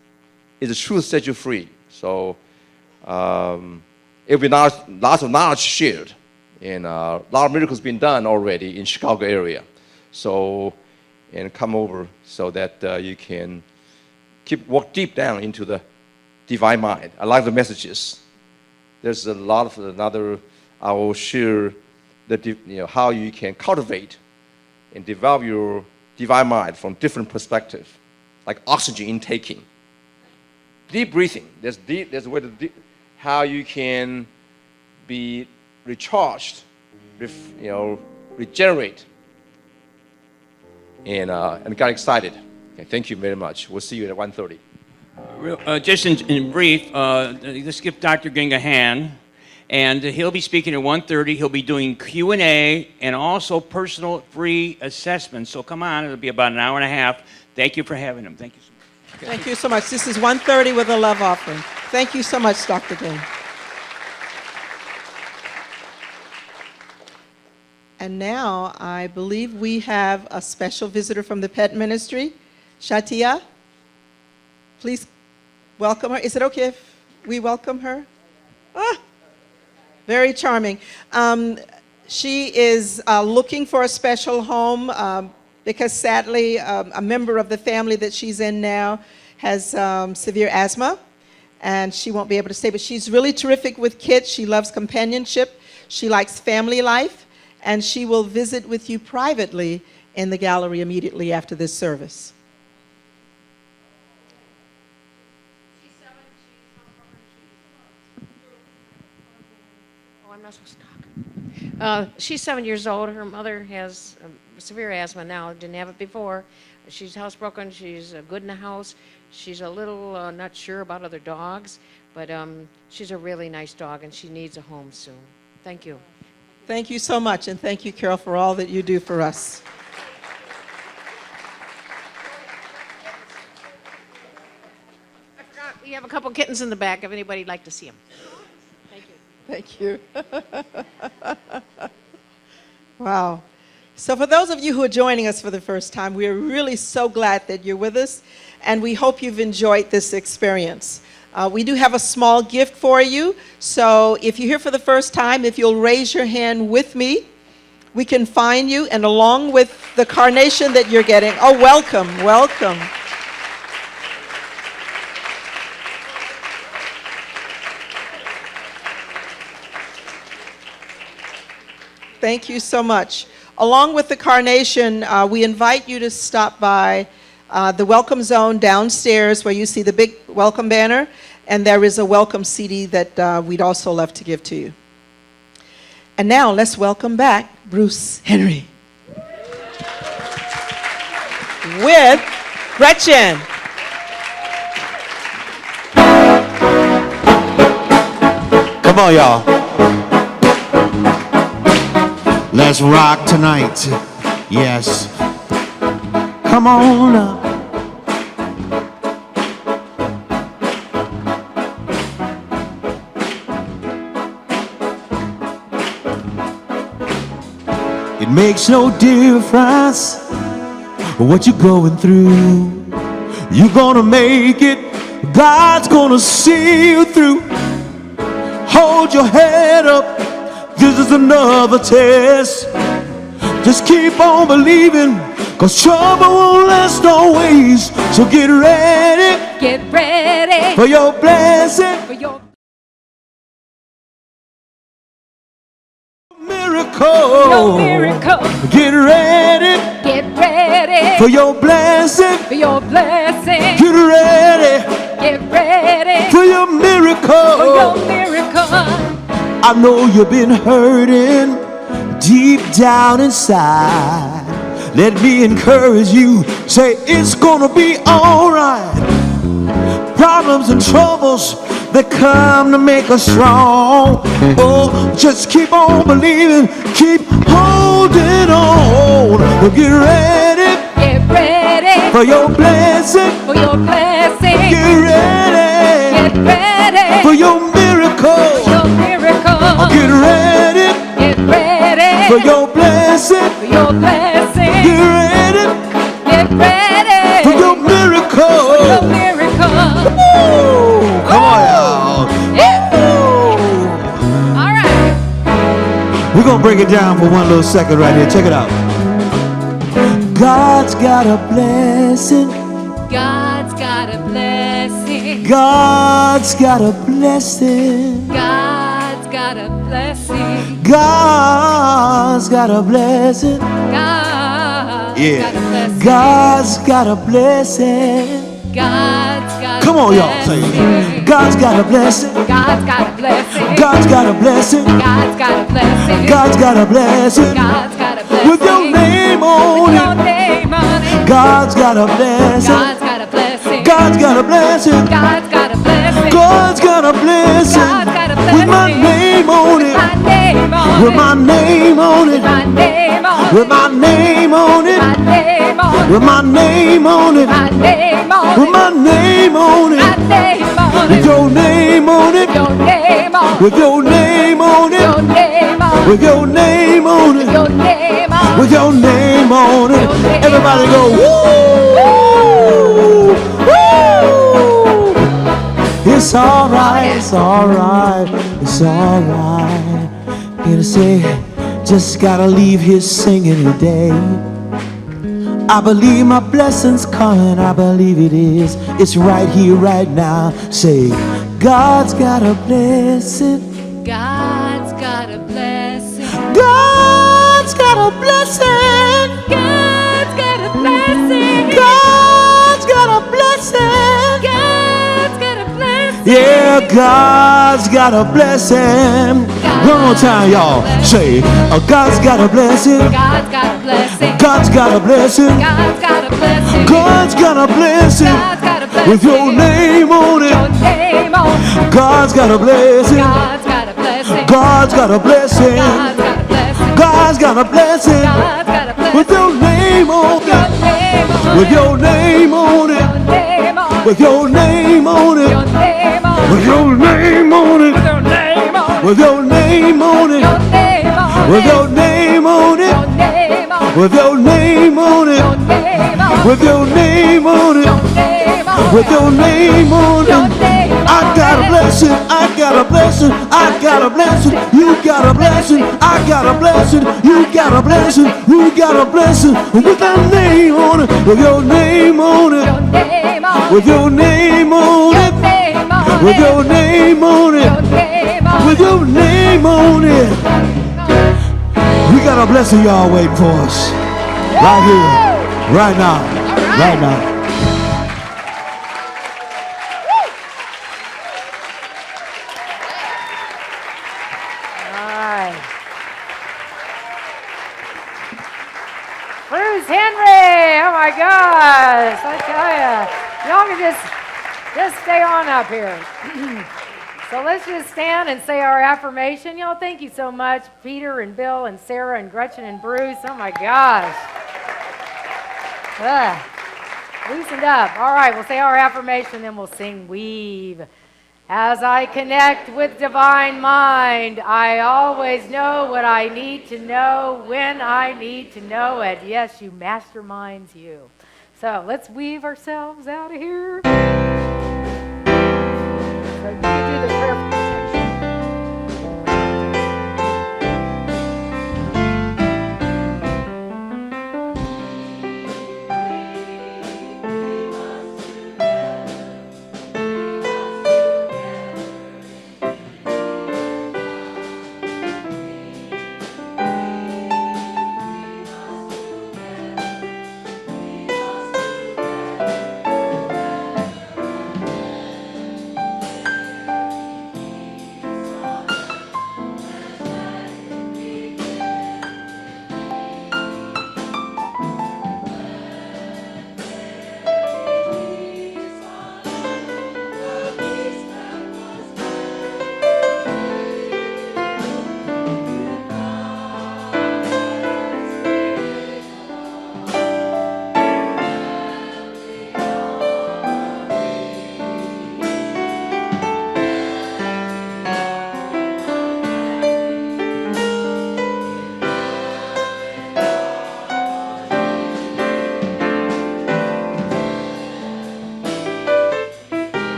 It's the truth set you free. So it'll be lots of knowledge shared. And a lot of miracles been done already in Chicago area. So, and come over so that you can walk deep down into the divine mind. I like the messages. There's a lot of another. I will share how you can cultivate and develop your divine mind from different perspectives, like oxygen intaking, deep breathing. There's a way to how you can be recharged, regenerate, and got excited. Okay, thank you very much. We'll see you at 1:30. Just in brief, let's give Dr. Ging a hand. And he'll be speaking at 1:30. He'll be doing Q&A and also personal free assessments. So come on, it'll be about an hour and a half. Thank you for having him. Thank you so much. Thank you so much. This is 1:30 with a love offering. Thank you so much, Dr. Ging. And now I believe we have a special visitor from the pet ministry. Shatia, please welcome her. Is it okay if we welcome her? Ah, very charming. She is looking for a special home because sadly a member of the family that she's in now has severe asthma and she won't be able to stay. But she's really terrific with kids. She loves companionship. She likes family life. And she will visit with you privately in the gallery immediately after this service. Oh, I'm not supposed to talk. She's 7 years old. Her mother has severe asthma now. Didn't have it before. She's housebroken. She's good in the house. She's a little not sure about other dogs, but she's a really nice dog, and she needs a home soon. Thank you. Thank you so much, and thank you, Carol, for all that you do for us. I forgot, we have a couple kittens in the back if anybody'd like to see them. Thank you. Thank you. Wow. So for those of you who are joining us for the first time, we are really so glad that you're with us, and we hope you've enjoyed this experience. We do have a small gift for you, so if you're here for the first time, if you'll raise your hand with me, we can find you, and along with the carnation that you're getting, oh, welcome, welcome. Thank you so much. Along with the carnation, we invite you to stop by the Welcome Zone downstairs where you see the big welcome banner, and there is a welcome CD that we'd also love to give to you. And now let's welcome back Bruce Henry with Gretchen. Come on, y'all. Let's rock tonight. Yes. Come on up. It makes no difference what you're going through. You're gonna make it. God's gonna see you through. Hold your head up. This is another test. Just keep on believing, 'cause trouble won't last always. So get ready. Get ready for your blessing. for your Miracle. miracle. Get ready. Get ready for your blessing. for your blessing. Get ready. Get ready for your miracle. for your miracle. I know you've been hurting deep down inside. Let me encourage you. Say it's gonna be alright. Problems and troubles, they come to make us strong. Oh, just keep on believing. Keep holding on. Get ready. Get ready for your blessing. for your blessing. Get ready. Get ready for your miracle. for your miracle. Get ready. Get ready for your blessing. for your blessing. Get ready. Get ready for your miracle. for your miracle. Woo! Come on, y'all. Yeah. All right. We're gonna break it down for one little second right here. Check it out. God's got a blessing. God's got a blessing. God's got a blessing. God's got a blessing. God's got a blessing. God's Yeah. got a blessing. God's got a blessing. God's got Come a on, y'all. Say blessing. it. God's got a blessing. God's got a blessing. God's got a blessing. God's got a blessing. God's got a blessing. God's got a blessing. With your name on With your it. name on it. God's got a blessing. God's got a blessing. God's got a blessing. God's got a blessing. God's got a blessing. God's got a blessing. With my name on it. My name on With it. my name on it. My name on With it. my name on it. My name on it. With my name on it. My name on With it. my name on My it. name on With it. your name on it. Your name on it. With your name on Your it. name on it. With your name on it. Your name on it. With your name on it. Your name Everybody go, woo! Woo! It's alright, it's alright, it's alright. Here to say, just gotta leave here singing today. I believe my blessing's coming, I believe it is. It's right here, right now. Say, God's got a blessing. God's got a blessing. God's got a blessing. God's got a blessing. God's got a blessing. God's got a blessing. Yeah, God's got a blessing. One more time, y'all. Say, God's got a blessing. God's got a blessing. God's got a blessing. God's got a blessing. God's got a blessing. God's got a blessing. With your name on Your it. name on it. God's got a blessing. God's got a blessing. God's got a blessing. God's got a blessing. God's got a blessing. God's got a blessing. With your name on Your it. name on With it. your name on Your it. name on it. With your name on Your it. name on it. With your name on it. Your name on it. With your name on it. Your name on it. With your name on Your it. name on it. With your name on Your it. name on it. With your name on Your it. name on it. With your name on Your it. name I on got a it. blessing. I got a blessing. I got a blessing. You got a blessing. I got a blessing. You got a blessing. You got a blessing. With your name on it. With your name on Your it. name on it. With your name on Your it. name on it. With your name on Your it. name on With it. your name on it. We got a blessing y'all waiting for us. Right here. Right now. Right now. Right. Bruce Henry, oh my gosh, I tell ya, y'all can just stay on up here. So let's just stand and say our affirmation. Y'all, thank you so much, Peter and Bill and Sarah and Gretchen and Bruce. Oh my gosh. Loosened up. All right, we'll say our affirmation, then we'll sing Weave. As I connect with divine mind, I always know what I need to know when I need to know it. Yes, you masterminds, you. So let's weave ourselves out of here. So you can do the prayer.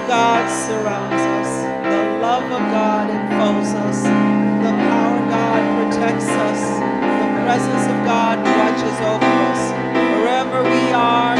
God surrounds us. The love of God enfolds us. The power of God protects us. The presence of God watches over us. Wherever we are,